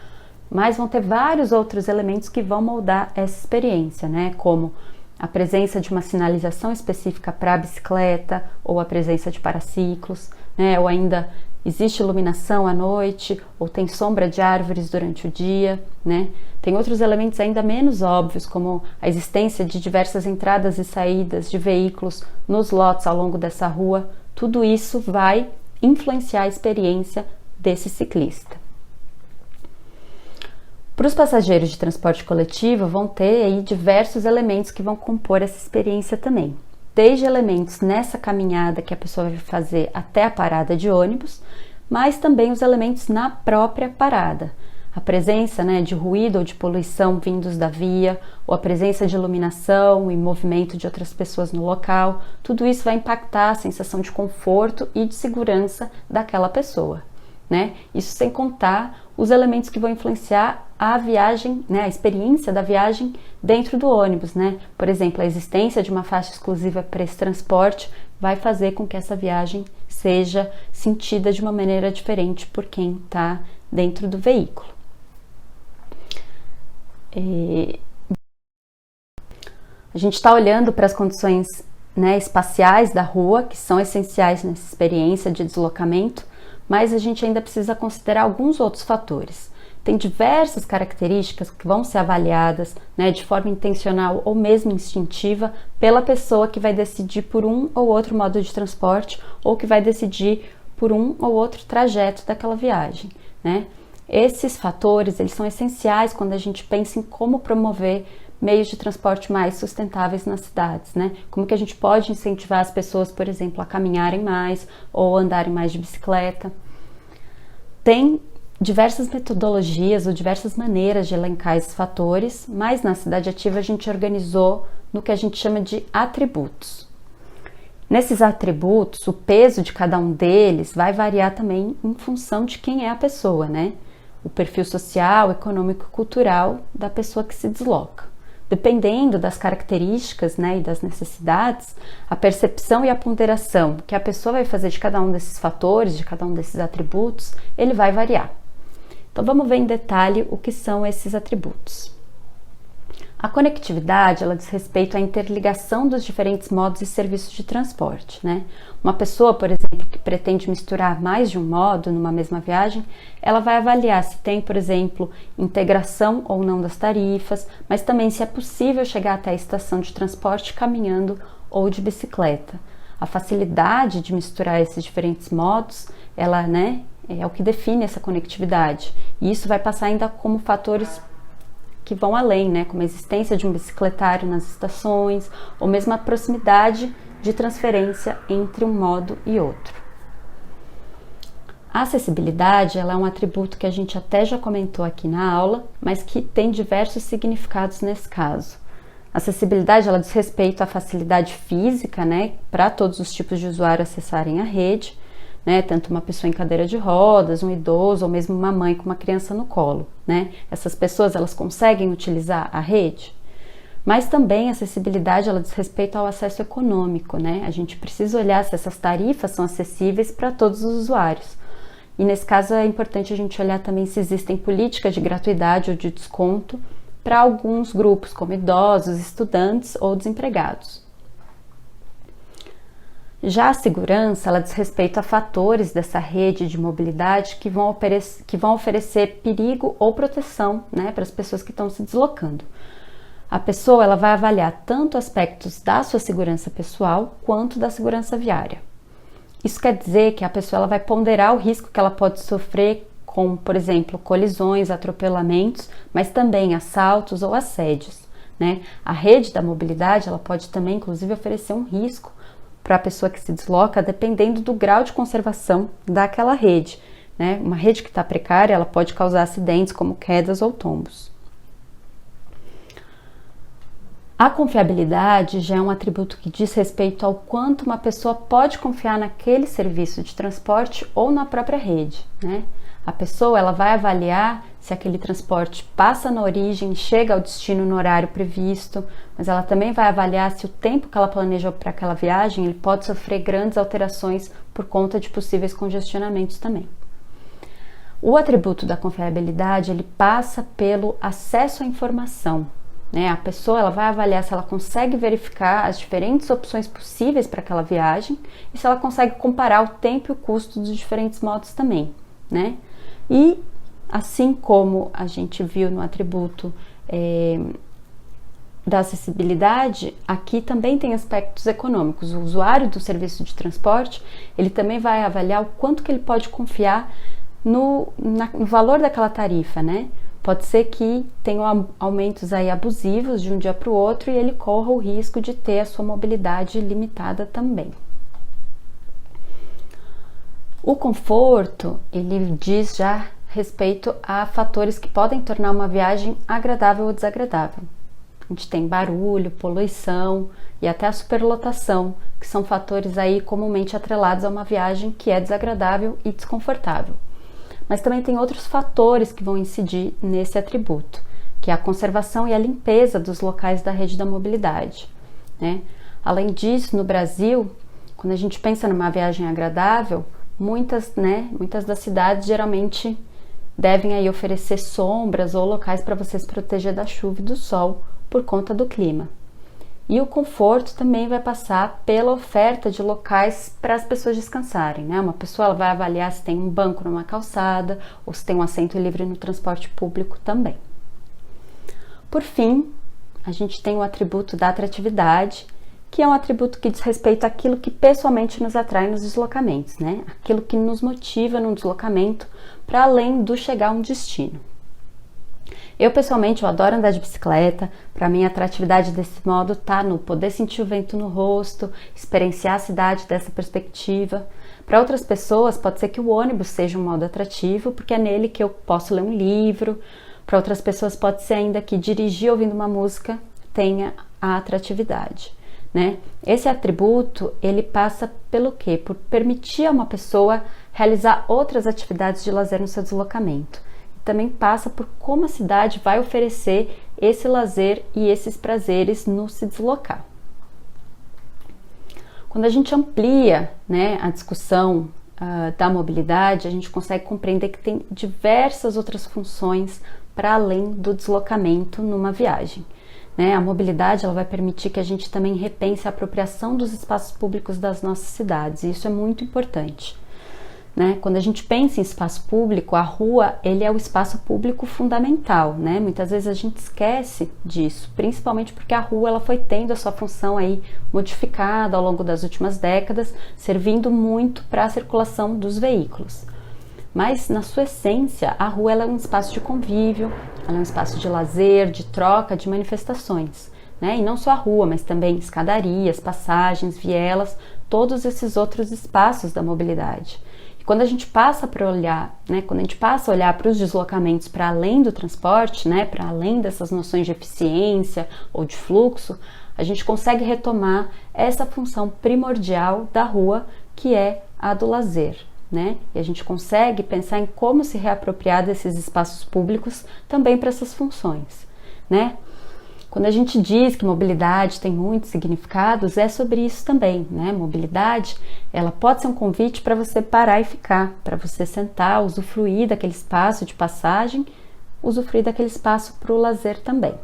Mas vão ter vários outros elementos que vão moldar essa experiência, né, como a presença de uma sinalização específica para a bicicleta, ou a presença de paraciclos, né, ou ainda existe iluminação à noite, ou tem sombra de árvores durante o dia, né. Tem outros elementos ainda menos óbvios, como a existência de diversas entradas e saídas de veículos nos lotes ao longo dessa rua. Tudo isso vai influenciar a experiência desse ciclista. Para os passageiros de transporte coletivo, vão ter aí diversos elementos que vão compor essa experiência também. Desde elementos nessa caminhada que a pessoa vai fazer até a parada de ônibus, mas também os elementos na própria parada. A presença, né, de ruído ou de poluição vindos da via, ou a presença de iluminação e movimento de outras pessoas no local, tudo isso vai impactar a sensação de conforto e de segurança daquela pessoa, né? Isso sem contar os elementos que vão influenciar a viagem, né, a experiência da viagem dentro do ônibus, né? Por exemplo, a existência de uma faixa exclusiva para esse transporte vai fazer com que essa viagem seja sentida de uma maneira diferente por quem está dentro do veículo. A gente está olhando para as condições, né, espaciais da rua, que são essenciais nessa experiência de deslocamento, mas a gente ainda precisa considerar alguns outros fatores. Tem diversas características que vão ser avaliadas, né, de forma intencional ou mesmo instintiva pela pessoa que vai decidir por um ou outro modo de transporte ou que vai decidir por um ou outro trajeto daquela viagem, né? Esses fatores, eles são essenciais quando a gente pensa em como promover meios de transporte mais sustentáveis nas cidades, né? Como que a gente pode incentivar as pessoas, por exemplo, a caminharem mais ou andarem mais de bicicleta. Tem diversas metodologias ou diversas maneiras de elencar esses fatores, mas na Cidade Ativa a gente organizou no que a gente chama de atributos. Nesses atributos, o peso de cada um deles vai variar também em função de quem é a pessoa, né? O perfil social, econômico e cultural da pessoa que se desloca. Dependendo das características, né, e das necessidades, a percepção e a ponderação que a pessoa vai fazer de cada um desses fatores, de cada um desses atributos, ele vai variar. Então vamos ver em detalhe o que são esses atributos. A conectividade, ela diz respeito à interligação dos diferentes modos e serviços de transporte, né? Uma pessoa, por exemplo, que pretende misturar mais de um modo numa mesma viagem, ela vai avaliar se tem, por exemplo, integração ou não das tarifas, mas também se é possível chegar até a estação de transporte caminhando ou de bicicleta. A facilidade de misturar esses diferentes modos, ela, né, é o que define essa conectividade. E isso vai passar ainda como fatores que vão além, né, como a existência de um bicicletário nas estações, ou mesmo a proximidade de transferência entre um modo e outro. A acessibilidade, ela é um atributo que a gente até já comentou aqui na aula, mas que tem diversos significados nesse caso. A acessibilidade, ela diz respeito à facilidade física, né, para todos os tipos de usuário acessarem a rede, né, tanto uma pessoa em cadeira de rodas, um idoso ou mesmo uma mãe com uma criança no colo, né? Essas pessoas, elas conseguem utilizar a rede? Mas também a acessibilidade, ela diz respeito ao acesso econômico, né? A gente precisa olhar se essas tarifas são acessíveis para todos os usuários. E nesse caso é importante a gente olhar também se existem políticas de gratuidade ou de desconto para alguns grupos, como idosos, estudantes ou desempregados. Já a segurança, ela diz respeito a fatores dessa rede de mobilidade que vão oferecer perigo ou proteção, né, para as pessoas que estão se deslocando. A pessoa, ela vai avaliar tanto aspectos da sua segurança pessoal quanto da segurança viária. Isso quer dizer que a pessoa, ela vai ponderar o risco que ela pode sofrer com, por exemplo, colisões, atropelamentos, mas também assaltos ou assédios, né? A rede da mobilidade, ela pode também, inclusive, oferecer um risco para a pessoa que se desloca, dependendo do grau de conservação daquela rede, né? Uma rede que está precária, ela pode causar acidentes como quedas ou tombos. A confiabilidade já é um atributo que diz respeito ao quanto uma pessoa pode confiar naquele serviço de transporte ou na própria rede, né? A pessoa, ela vai avaliar se aquele transporte passa na origem, chega ao destino no horário previsto, mas ela também vai avaliar se o tempo que ela planejou para aquela viagem, ele pode sofrer grandes alterações por conta de possíveis congestionamentos também. O atributo da confiabilidade, ele passa pelo acesso à informação, né? A pessoa, ela vai avaliar se ela consegue verificar as diferentes opções possíveis para aquela viagem e se ela consegue comparar o tempo e o custo dos diferentes modos também, né? E assim como a gente viu no atributo da acessibilidade, aqui também tem aspectos econômicos. O usuário do serviço de transporte, ele também vai avaliar o quanto que ele pode confiar no valor daquela tarifa, né? Pode ser que tenham aumentos aí abusivos de um dia para o outro e ele corra o risco de ter a sua mobilidade limitada também. O conforto, ele diz já respeito a fatores que podem tornar uma viagem agradável ou desagradável. A gente tem barulho, poluição e até a superlotação, que são fatores aí comumente atrelados a uma viagem que é desagradável e desconfortável. Mas também tem outros fatores que vão incidir nesse atributo, que é a conservação e a limpeza dos locais da rede da mobilidade, né? Além disso, no Brasil, quando a gente pensa numa viagem agradável, muitas das cidades geralmente devem aí oferecer sombras ou locais para você se proteger da chuva e do sol por conta do clima. E o conforto também vai passar pela oferta de locais para as pessoas descansarem, né? Uma pessoa, ela vai avaliar se tem um banco numa calçada ou se tem um assento livre no transporte público também. Por fim, a gente tem o atributo da atratividade, que é um atributo que diz respeito àquilo que pessoalmente nos atrai nos deslocamentos, né? Aquilo que nos motiva num deslocamento para além do chegar a um destino. Eu, pessoalmente, eu adoro andar de bicicleta. Para mim, a atratividade desse modo tá no poder sentir o vento no rosto, experienciar a cidade dessa perspectiva. Para outras pessoas, pode ser que o ônibus seja um modo atrativo, porque é nele que eu posso ler um livro. Para outras pessoas, pode ser ainda que dirigir ouvindo uma música tenha a atratividade, né? Esse atributo, ele passa pelo quê? Por permitir a uma pessoa realizar outras atividades de lazer no seu deslocamento. Também passa por como a cidade vai oferecer esse lazer e esses prazeres no se deslocar. Quando a gente amplia, né, a discussão da mobilidade, a gente consegue compreender que tem diversas outras funções para além do deslocamento numa viagem, né? A mobilidade, ela vai permitir que a gente também repense a apropriação dos espaços públicos das nossas cidades, e isso é muito importante, né? Quando a gente pensa em espaço público, a rua, ele é o espaço público fundamental, né? Muitas vezes a gente esquece disso, principalmente porque a rua, ela foi tendo a sua função aí modificada ao longo das últimas décadas, servindo muito para a circulação dos veículos. Mas na sua essência, a rua, ela é um espaço de convívio, ela é um espaço de lazer, de troca, de manifestações, né? E não só a rua, mas também escadarias, passagens, vielas, todos esses outros espaços da mobilidade. Quando a gente passa para olhar, né, quando a gente passa a olhar para os deslocamentos para além do transporte, né, para além dessas noções de eficiência ou de fluxo, a gente consegue retomar essa função primordial da rua, que é a do lazer, né? E a gente consegue pensar em como se reapropriar desses espaços públicos também para essas funções, né? Quando a gente diz que mobilidade tem muitos significados, é sobre isso também, né? Mobilidade, ela pode ser um convite para você parar e ficar, para você sentar, usufruir daquele espaço de passagem, usufruir daquele espaço para o lazer também.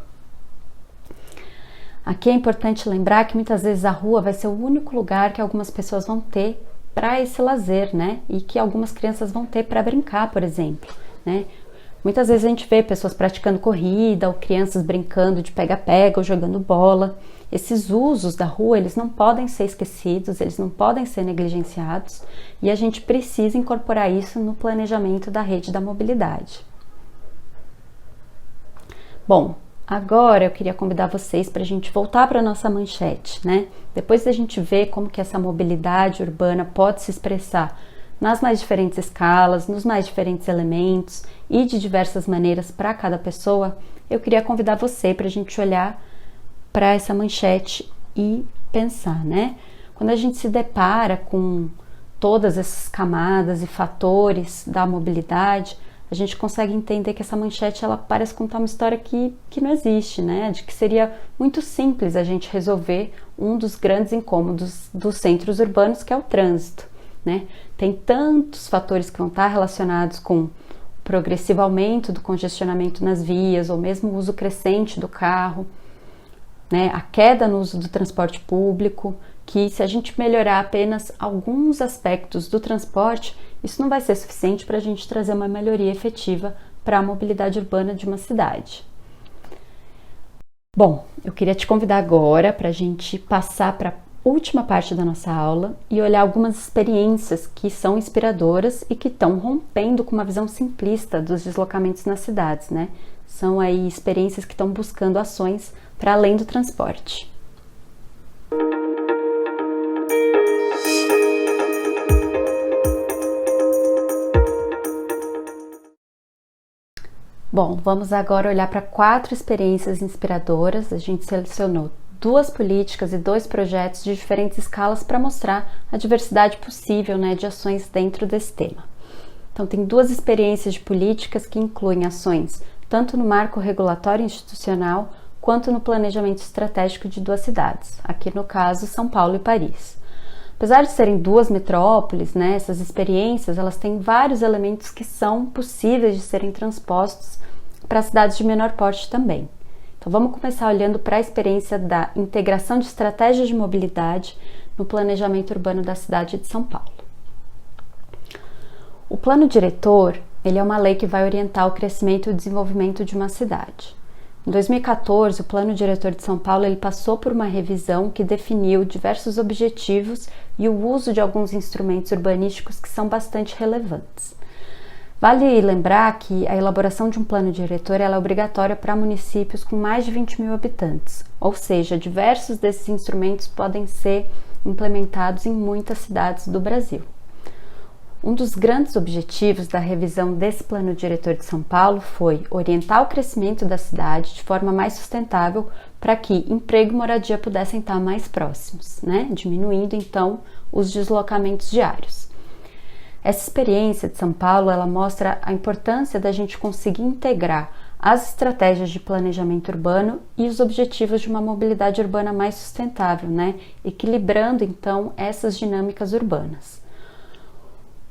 Aqui é importante lembrar que muitas vezes a rua vai ser o único lugar que algumas pessoas vão ter para esse lazer, né? E que algumas crianças vão ter para brincar, por exemplo, né? Muitas vezes a gente vê pessoas praticando corrida ou crianças brincando de pega-pega ou jogando bola. Esses usos da rua, eles não podem ser esquecidos, eles não podem ser negligenciados e a gente precisa incorporar isso no planejamento da rede da mobilidade. Bom, agora eu queria convidar vocês para a gente voltar para a nossa manchete, né? Depois da gente ver como que essa mobilidade urbana pode se expressar nas mais diferentes escalas, nos mais diferentes elementos e de diversas maneiras para cada pessoa, eu queria convidar você para a gente olhar para essa manchete e pensar, né? Quando a gente se depara com todas essas camadas e fatores da mobilidade, a gente consegue entender que essa manchete ela parece contar uma história que não existe, né? De que seria muito simples a gente resolver um dos grandes incômodos dos centros urbanos, que é o trânsito, né? Tem tantos fatores que vão estar relacionados com o progressivo aumento do congestionamento nas vias, ou mesmo o uso crescente do carro, né? A queda no uso do transporte público, que se a gente melhorar apenas alguns aspectos do transporte, isso não vai ser suficiente para a gente trazer uma melhoria efetiva para a mobilidade urbana de uma cidade. Bom, eu queria te convidar agora para a gente passar para a última parte da nossa aula e olhar algumas experiências que são inspiradoras e que estão rompendo com uma visão simplista dos deslocamentos nas cidades, né? São aí experiências que estão buscando ações para além do transporte. Bom, vamos agora olhar para 4 experiências inspiradoras. A gente selecionou 2 políticas e 2 projetos de diferentes escalas para mostrar a diversidade possível, né, de ações dentro desse tema. Então, tem 2 experiências de políticas que incluem ações tanto no marco regulatório institucional quanto no planejamento estratégico de 2 cidades, aqui no caso São Paulo e Paris. Apesar de serem 2 metrópoles, né, essas experiências elas têm vários elementos que são possíveis de serem transpostos para cidades de menor porte também. Então vamos começar olhando para a experiência da integração de estratégias de mobilidade no planejamento urbano da cidade de São Paulo. O plano diretor, ele é uma lei que vai orientar o crescimento e o desenvolvimento de uma cidade. Em 2014, o Plano Diretor de São Paulo ele passou por uma revisão que definiu diversos objetivos e o uso de alguns instrumentos urbanísticos que são bastante relevantes. Vale lembrar que a elaboração de um plano diretor ela é obrigatória para municípios com mais de 20 mil habitantes, ou seja, diversos desses instrumentos podem ser implementados em muitas cidades do Brasil. Um dos grandes objetivos da revisão desse Plano Diretor de São Paulo foi orientar o crescimento da cidade de forma mais sustentável para que emprego e moradia pudessem estar mais próximos, né? Diminuindo então os deslocamentos diários. Essa experiência de São Paulo, ela mostra a importância da gente conseguir integrar as estratégias de planejamento urbano e os objetivos de uma mobilidade urbana mais sustentável, né? Equilibrando então essas dinâmicas urbanas.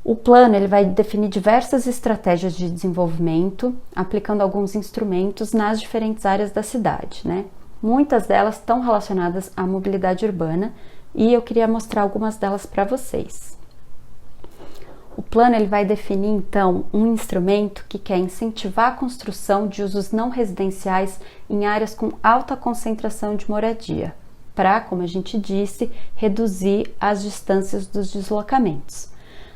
O plano ele vai definir diversas estratégias de desenvolvimento, aplicando alguns instrumentos nas diferentes áreas da cidade, né? Muitas delas estão relacionadas à mobilidade urbana e eu queria mostrar algumas delas para vocês. O plano ele vai definir então um instrumento que quer incentivar a construção de usos não residenciais em áreas com alta concentração de moradia, para, como a gente disse, reduzir as distâncias dos deslocamentos.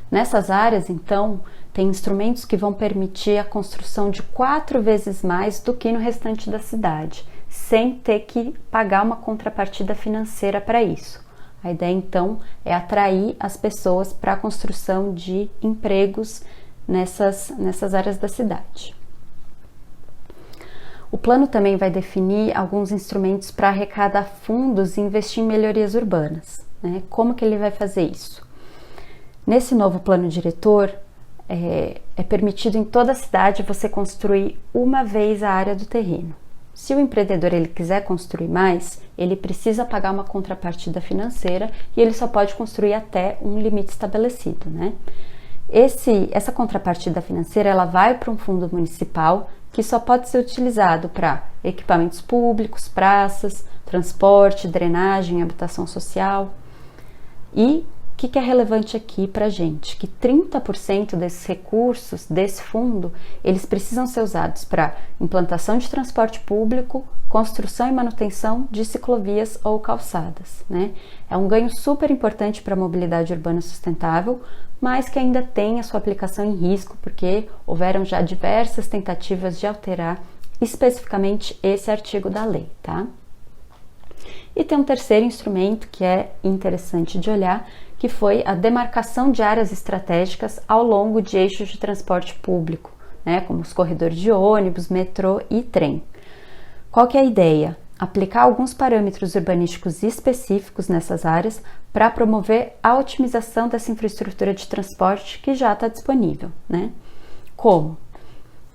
Nessas áreas, então, tem instrumentos que vão permitir a construção de 4 vezes mais do que no restante da cidade, sem ter que pagar uma contrapartida financeira para isso. A ideia, então, é atrair as pessoas para a construção de empregos nessas áreas da cidade. O plano também vai definir alguns instrumentos para arrecadar fundos e investir em melhorias urbanas, né? Como que ele vai fazer isso? Nesse novo plano diretor, é permitido em toda a cidade você construir uma vez a área do terreno. Se o empreendedor ele quiser construir mais, ele precisa pagar uma contrapartida financeira e ele só pode construir até um limite estabelecido, né? Essa contrapartida financeira ela vai para um fundo municipal que só pode ser utilizado para equipamentos públicos, praças, transporte, drenagem, habitação social. E que é relevante aqui para a gente? Que 30% desses recursos, desse fundo, eles precisam ser usados para implantação de transporte público, construção e manutenção de ciclovias ou calçadas, né? É um ganho super importante para a mobilidade urbana sustentável, mas que ainda tem a sua aplicação em risco, porque houveram já diversas tentativas de alterar especificamente esse artigo da lei, tá? E tem um terceiro instrumento que é interessante de olhar, que foi a demarcação de áreas estratégicas ao longo de eixos de transporte público, né, como os corredores de ônibus, metrô e trem. Qual que é a ideia? Aplicar alguns parâmetros urbanísticos específicos nessas áreas para promover a otimização dessa infraestrutura de transporte que já está disponível, né? Como?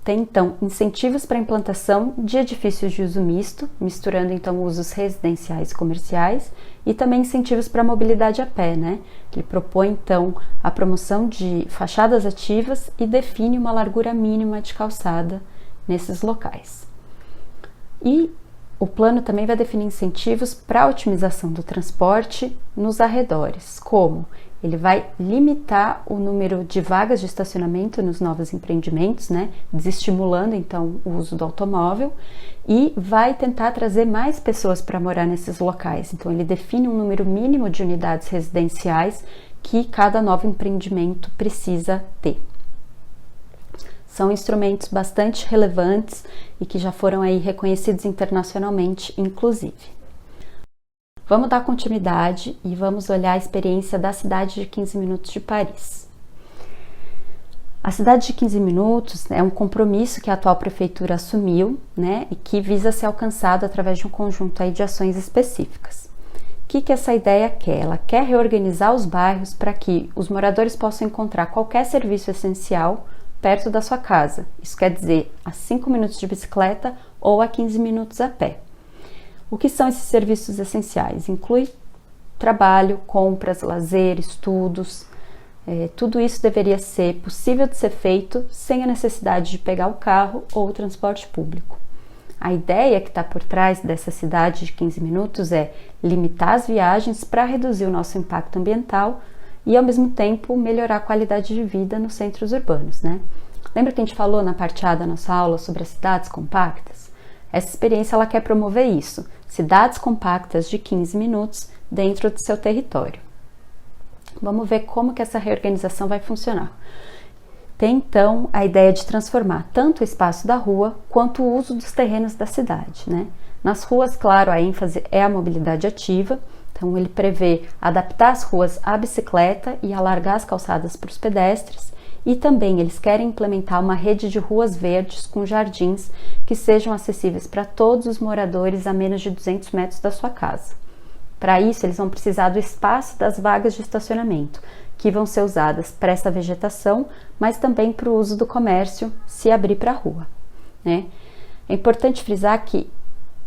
Tem, então, incentivos para a implantação de edifícios de uso misto, misturando, então, usos residenciais e comerciais, e também incentivos para a mobilidade a pé, né? Ele propõe, então, a promoção de fachadas ativas e define uma largura mínima de calçada nesses locais. E o plano também vai definir incentivos para a otimização do transporte nos arredores, como ele vai limitar o número de vagas de estacionamento nos novos empreendimentos, né, desestimulando então o uso do automóvel, e vai tentar trazer mais pessoas para morar nesses locais. Então ele define um número mínimo de unidades residenciais que cada novo empreendimento precisa ter. São instrumentos bastante relevantes e que já foram aí reconhecidos internacionalmente, inclusive. Vamos dar continuidade e vamos olhar a experiência da cidade de 15 minutos de Paris. A cidade de 15 minutos é um compromisso que a atual prefeitura assumiu, né, e que visa ser alcançado através de um conjunto aí de ações específicas. O que essa ideia quer? Ela quer reorganizar os bairros para que os moradores possam encontrar qualquer serviço essencial perto da sua casa. Isso quer dizer, a 5 minutos de bicicleta ou a 15 minutos a pé. O que são esses serviços essenciais? Inclui trabalho, compras, lazer, estudos. Tudo isso deveria ser possível de ser feito sem a necessidade de pegar o carro ou o transporte público. A ideia que está por trás dessa cidade de 15 minutos é limitar as viagens para reduzir o nosso impacto ambiental e, ao mesmo tempo, melhorar a qualidade de vida nos centros urbanos, né? Lembra que a gente falou na parte A da nossa aula sobre as cidades compactas? Essa experiência ela quer promover isso, cidades compactas de 15 minutos dentro do seu território. Vamos ver como que essa reorganização vai funcionar. Tem então a ideia de transformar tanto o espaço da rua quanto o uso dos terrenos da cidade, né? Nas ruas, claro, a ênfase é a mobilidade ativa, então ele prevê adaptar as ruas à bicicleta e alargar as calçadas para os pedestres, e também eles querem implementar uma rede de ruas verdes com jardins que sejam acessíveis para todos os moradores a menos de 200 metros da sua casa. Para isso, eles vão precisar do espaço das vagas de estacionamento, que vão ser usadas para essa vegetação, mas também para o uso do comércio se abrir para a rua, né? É importante frisar que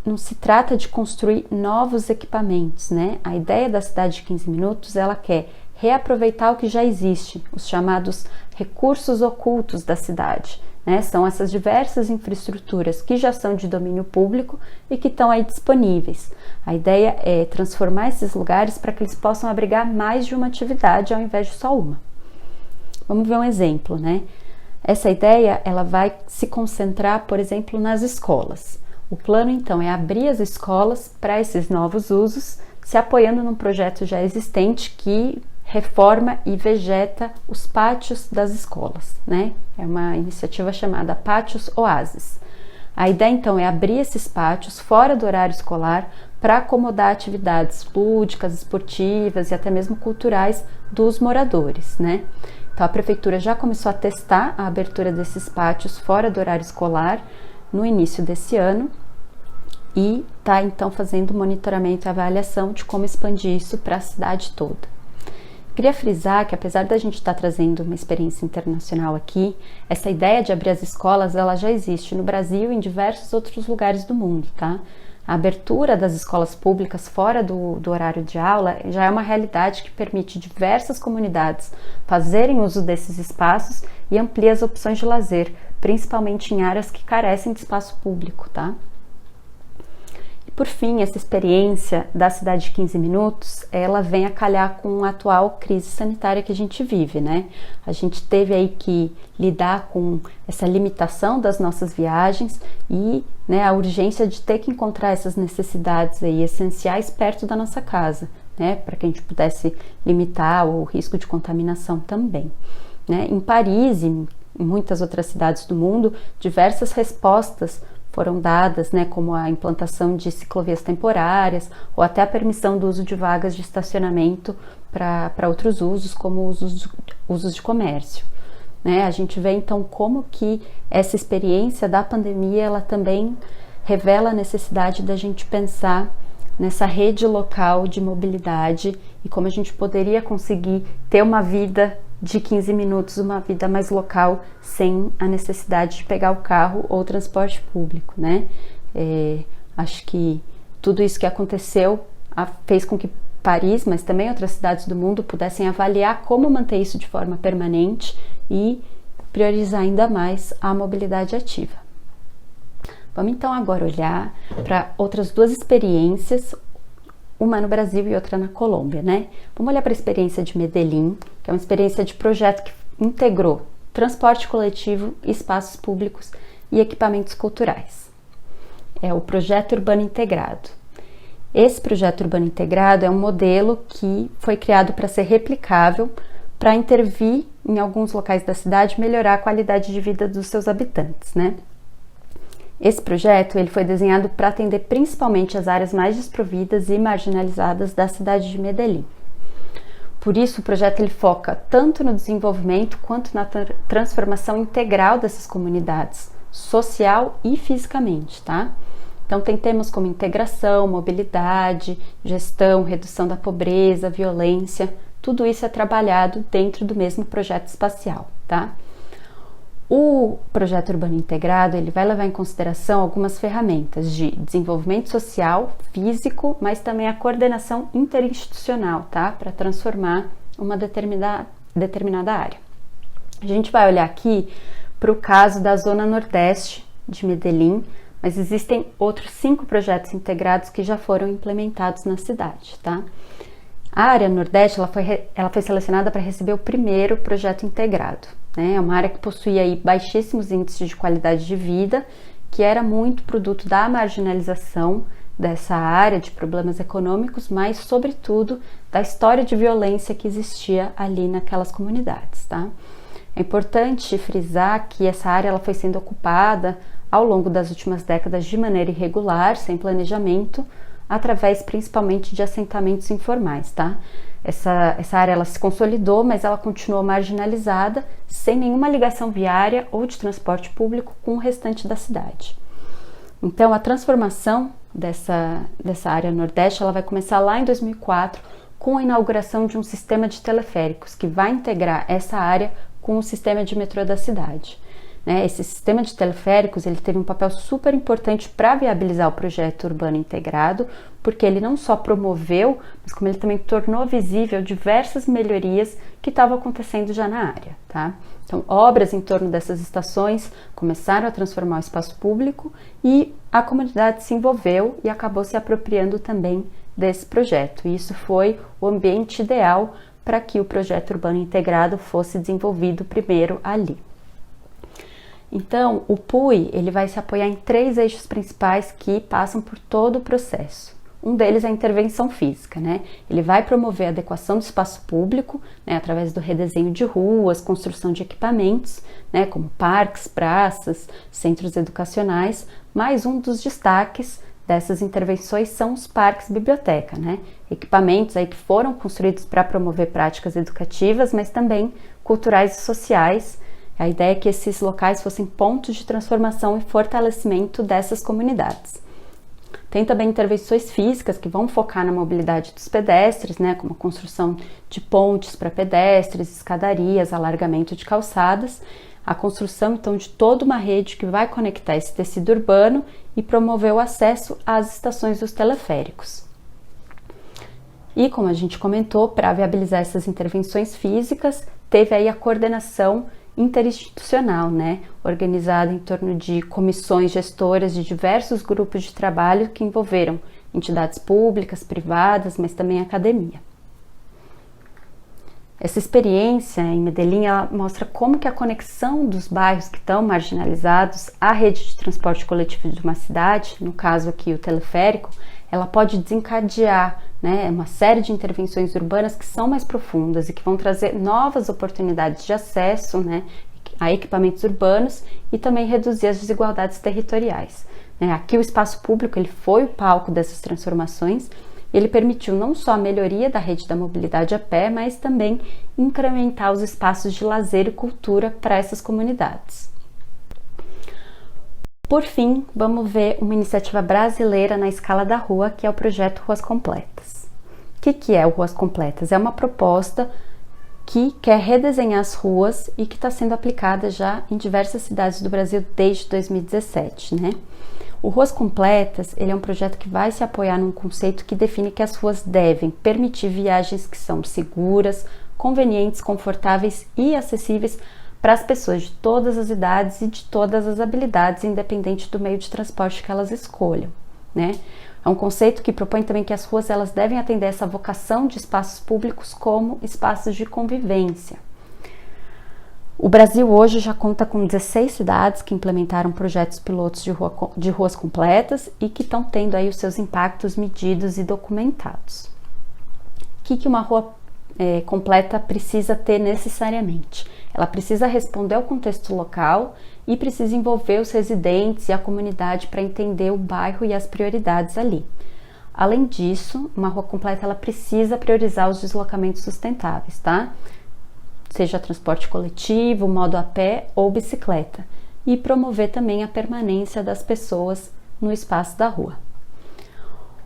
não se trata de construir novos equipamentos, né? A ideia da cidade de 15 minutos, ela quer reaproveitar o que já existe, os chamados recursos ocultos da cidade, né? São essas diversas infraestruturas que já são de domínio público e que estão aí disponíveis. A ideia é transformar esses lugares para que eles possam abrigar mais de uma atividade ao invés de só uma. Vamos ver um exemplo, né? Essa ideia, ela vai se concentrar, por exemplo, nas escolas. O plano, então, é abrir as escolas para esses novos usos, se apoiando num projeto já existente que reforma e vegeta os pátios das escolas, né? É uma iniciativa chamada Pátios Oásis. A ideia, então, é abrir esses pátios fora do horário escolar para acomodar atividades lúdicas, esportivas e até mesmo culturais dos moradores, né? Então, a prefeitura já começou a testar a abertura desses pátios fora do horário escolar no início desse ano e está, então, fazendo monitoramento e avaliação de como expandir isso para a cidade toda. Queria frisar que, apesar da gente estar trazendo uma experiência internacional aqui, essa ideia de abrir as escolas, ela já existe no Brasil e em diversos outros lugares do mundo, tá? A abertura das escolas públicas fora do horário de aula já é uma realidade que permite diversas comunidades fazerem uso desses espaços e amplia as opções de lazer, principalmente em áreas que carecem de espaço público, tá? Por fim, essa experiência da cidade de 15 minutos, ela vem a calhar com a atual crise sanitária que a gente vive, né? A gente teve aí que lidar com essa limitação das nossas viagens e, né, a urgência de ter que encontrar essas necessidades aí essenciais perto da nossa casa, né? Para que a gente pudesse limitar o risco de contaminação também, né? Em Paris e em muitas outras cidades do mundo, diversas respostas foram dadas, né, como a implantação de ciclovias temporárias ou até a permissão do uso de vagas de estacionamento para outros usos, como usos de comércio, né? A gente vê então como que essa experiência da pandemia, ela também revela a necessidade da gente pensar nessa rede local de mobilidade e como a gente poderia conseguir ter uma vida de 15 minutos, uma vida mais local, sem a necessidade de pegar o carro ou o transporte público, né? Acho que tudo isso que aconteceu fez com que Paris, mas também outras cidades do mundo, pudessem avaliar como manter isso de forma permanente e priorizar ainda mais a mobilidade ativa. Vamos então agora olhar para outras duas experiências, uma no Brasil e outra na Colômbia, né? Vamos olhar para a experiência de Medellín, que é uma experiência de projeto que integrou transporte coletivo, espaços públicos e equipamentos culturais. É o Projeto Urbano Integrado. Esse Projeto Urbano Integrado é um modelo que foi criado para ser replicável, para intervir em alguns locais da cidade e melhorar a qualidade de vida dos seus habitantes, né? Esse projeto ele foi desenhado para atender principalmente as áreas mais desprovidas e marginalizadas da cidade de Medellín. Por isso, o projeto ele foca tanto no desenvolvimento quanto na transformação integral dessas comunidades, social e fisicamente, tá? Então, tem temas como integração, mobilidade, gestão, redução da pobreza, violência, tudo isso é trabalhado dentro do mesmo projeto espacial, tá? O Projeto Urbano Integrado, ele vai levar em consideração algumas ferramentas de desenvolvimento social, físico, mas também a coordenação interinstitucional, tá? Para transformar uma determinada área. A gente vai olhar aqui para o caso da Zona Nordeste de Medellín, mas existem outros 5 projetos integrados que já foram implementados na cidade, tá? A área Nordeste, ela foi selecionada para receber o primeiro projeto integrado. É uma área que possuía aí baixíssimos índices de qualidade de vida, que era muito produto da marginalização dessa área, de problemas econômicos, mas, sobretudo, da história de violência que existia ali naquelas comunidades, tá? É importante frisar que essa área ela foi sendo ocupada ao longo das últimas décadas de maneira irregular, sem planejamento, através principalmente de assentamentos informais, tá? Essa área ela se consolidou, mas ela continuou marginalizada, sem nenhuma ligação viária ou de transporte público com o restante da cidade. Então, a transformação dessa área Nordeste ela vai começar lá em 2004, com a inauguração de um sistema de teleféricos, que vai integrar essa área com o sistema de metrô da cidade. Esse sistema de teleféricos ele teve um papel super importante para viabilizar o projeto urbano integrado, porque ele não só promoveu, mas como ele também tornou visível diversas melhorias que estavam acontecendo já na área, tá? Então, obras em torno dessas estações começaram a transformar o espaço público e a comunidade se envolveu e acabou se apropriando também desse projeto. E isso foi o ambiente ideal para que o projeto urbano integrado fosse desenvolvido primeiro ali. Então, o PUI ele vai se apoiar em 3 eixos principais que passam por todo o processo. Um deles é a intervenção física, né? Ele vai promover a adequação do espaço público, né, através do redesenho de ruas, construção de equipamentos, né, como parques, praças, centros educacionais, mas um dos destaques dessas intervenções são os parques-biblioteca, né? Equipamentos aí que foram construídos para promover práticas educativas, mas também culturais e sociais. A ideia é que esses locais fossem pontos de transformação e fortalecimento dessas comunidades. Tem também intervenções físicas que vão focar na mobilidade dos pedestres, né, como a construção de pontes para pedestres, escadarias, alargamento de calçadas, a construção então de toda uma rede que vai conectar esse tecido urbano e promover o acesso às estações dos teleféricos. E como a gente comentou, para viabilizar essas intervenções físicas, teve aí a coordenação interinstitucional, né, organizada em torno de comissões gestoras de diversos grupos de trabalho que envolveram entidades públicas, privadas, mas também academia. Essa experiência em Medellín ela mostra como que a conexão dos bairros que estão marginalizados à rede de transporte coletivo de uma cidade, no caso aqui o teleférico, ela pode desencadear, né, uma série de intervenções urbanas que são mais profundas e que vão trazer novas oportunidades de acesso, né, a equipamentos urbanos e também reduzir as desigualdades territoriais. Aqui o espaço público ele foi o palco dessas transformações. Ele permitiu não só a melhoria da rede da mobilidade a pé, mas também incrementar os espaços de lazer e cultura para essas comunidades. Por fim, vamos ver uma iniciativa brasileira na escala da rua, que é o projeto Ruas Completas. O que é o Ruas Completas? É uma proposta que quer redesenhar as ruas e que está sendo aplicada já em diversas cidades do Brasil desde 2017, né? O Ruas Completas, ele é um projeto que vai se apoiar num conceito que define que as ruas devem permitir viagens que são seguras, convenientes, confortáveis e acessíveis para as pessoas de todas as idades e de todas as habilidades, independente do meio de transporte que elas escolham, né? É um conceito que propõe também que as ruas elas devem atender essa vocação de espaços públicos como espaços de convivência. O Brasil hoje já conta com 16 cidades que implementaram projetos pilotos de ruas completas e que estão tendo aí os seus impactos medidos e documentados. O que uma rua completa precisa ter necessariamente? Ela precisa responder ao contexto local e precisa envolver os residentes e a comunidade para entender o bairro e as prioridades ali. Além disso, uma rua completa ela precisa priorizar os deslocamentos sustentáveis, tá? Seja transporte coletivo, modo a pé ou bicicleta, e promover também a permanência das pessoas no espaço da rua.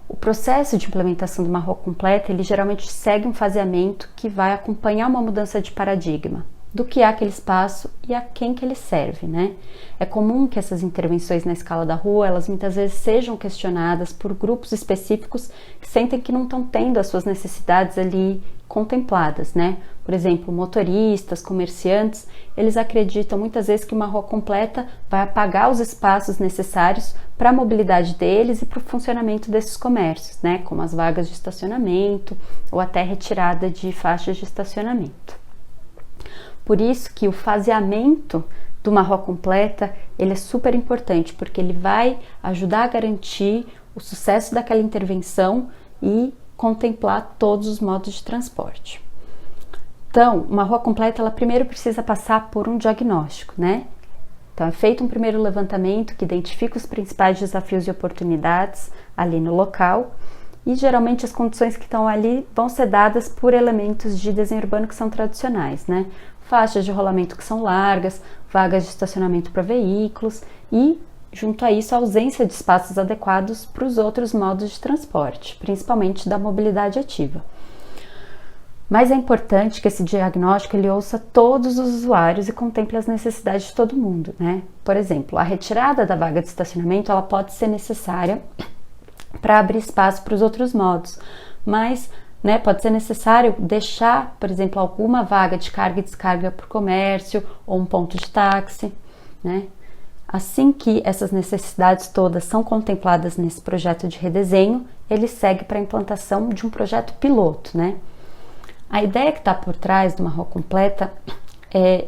O processo de implementação de uma rua completa, ele geralmente segue um faseamento que vai acompanhar uma mudança de paradigma do que é aquele espaço e a quem que ele serve, né? É comum que essas intervenções na escala da rua, elas muitas vezes sejam questionadas por grupos específicos que sentem que não estão tendo as suas necessidades ali contempladas, né? Por exemplo, motoristas, comerciantes, eles acreditam muitas vezes que uma rua completa vai apagar os espaços necessários para a mobilidade deles e para o funcionamento desses comércios, né? Como as vagas de estacionamento ou até retirada de faixas de estacionamento. Por isso que o faseamento de uma rua completa, ele é super importante, porque ele vai ajudar a garantir o sucesso daquela intervenção e contemplar todos os modos de transporte. Então, uma rua completa, ela primeiro precisa passar por um diagnóstico, né? Então, é feito um primeiro levantamento que identifica os principais desafios e oportunidades ali no local e, geralmente, as condições que estão ali vão ser dadas por elementos de desenho urbano que são tradicionais, né? Faixas de rolamento que são largas, vagas de estacionamento para veículos e, junto a isso, a ausência de espaços adequados para os outros modos de transporte, principalmente da mobilidade ativa. Mas é importante que esse diagnóstico ele ouça todos os usuários e contemple as necessidades de todo mundo, né? Por exemplo, a retirada da vaga de estacionamento ela pode ser necessária para abrir espaço para os outros modos, mas pode ser necessário deixar, por exemplo, alguma vaga de carga e descarga para o comércio ou um ponto de táxi, né? Assim que essas necessidades todas são contempladas nesse projeto de redesenho, ele segue para a implantação de um projeto piloto, né? A ideia que está por trás de uma rua completa é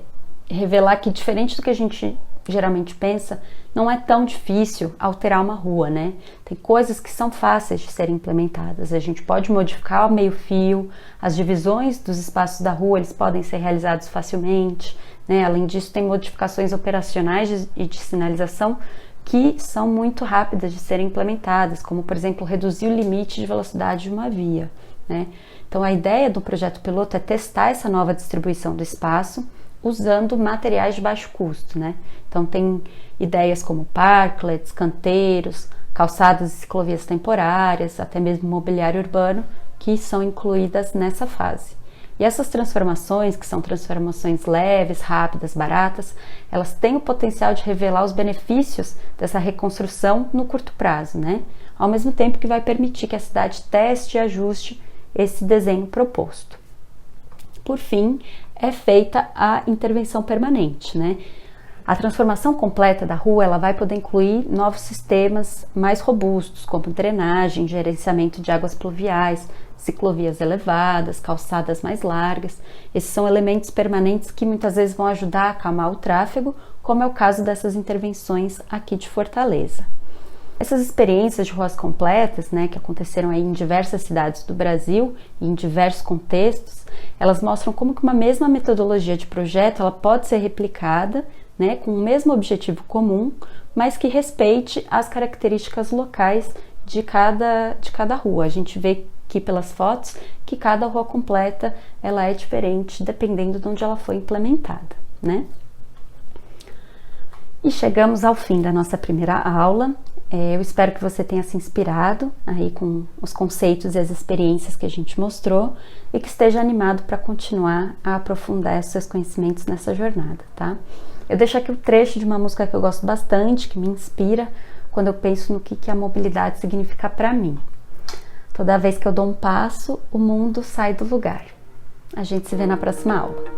revelar que, diferente do que a gente geralmente pensa, não é tão difícil alterar uma rua, né? Tem coisas que são fáceis de serem implementadas. A gente pode modificar o meio-fio, as divisões dos espaços da rua, eles podem ser realizados facilmente, né? Além disso, tem modificações operacionais e de sinalização que são muito rápidas de serem implementadas, como, por exemplo, reduzir o limite de velocidade de uma via, né? Então, a ideia do projeto piloto é testar essa nova distribuição do espaço usando materiais de baixo custo, né? Então, tem ideias como parklets, canteiros, calçadas e ciclovias temporárias, até mesmo mobiliário urbano, que são incluídas nessa fase. E essas transformações, que são transformações leves, rápidas, baratas, elas têm o potencial de revelar os benefícios dessa reconstrução no curto prazo, né? Ao mesmo tempo que vai permitir que a cidade teste e ajuste esse desenho proposto. Por fim, é feita a intervenção permanente, né? A transformação completa da rua, ela vai poder incluir novos sistemas mais robustos, como drenagem, gerenciamento de águas pluviais, ciclovias elevadas, calçadas mais largas. Esses são elementos permanentes que muitas vezes vão ajudar a acalmar o tráfego, como é o caso dessas intervenções aqui de Fortaleza. Essas experiências de ruas completas, né, que aconteceram aí em diversas cidades do Brasil e em diversos contextos, elas mostram como que uma mesma metodologia de projeto ela pode ser replicada, né, com o mesmo objetivo comum, mas que respeite as características locais de cada rua. A gente vê aqui pelas fotos que cada rua completa ela é diferente dependendo de onde ela foi implementada, né? E chegamos ao fim da nossa primeira aula. Eu espero que você tenha se inspirado aí com os conceitos e as experiências que a gente mostrou e que esteja animado para continuar a aprofundar os seus conhecimentos nessa jornada, tá? Eu deixo aqui o trecho de uma música que eu gosto bastante, que me inspira quando eu penso no que a mobilidade significa para mim. Toda vez que eu dou um passo, o mundo sai do lugar. A gente se vê na próxima aula.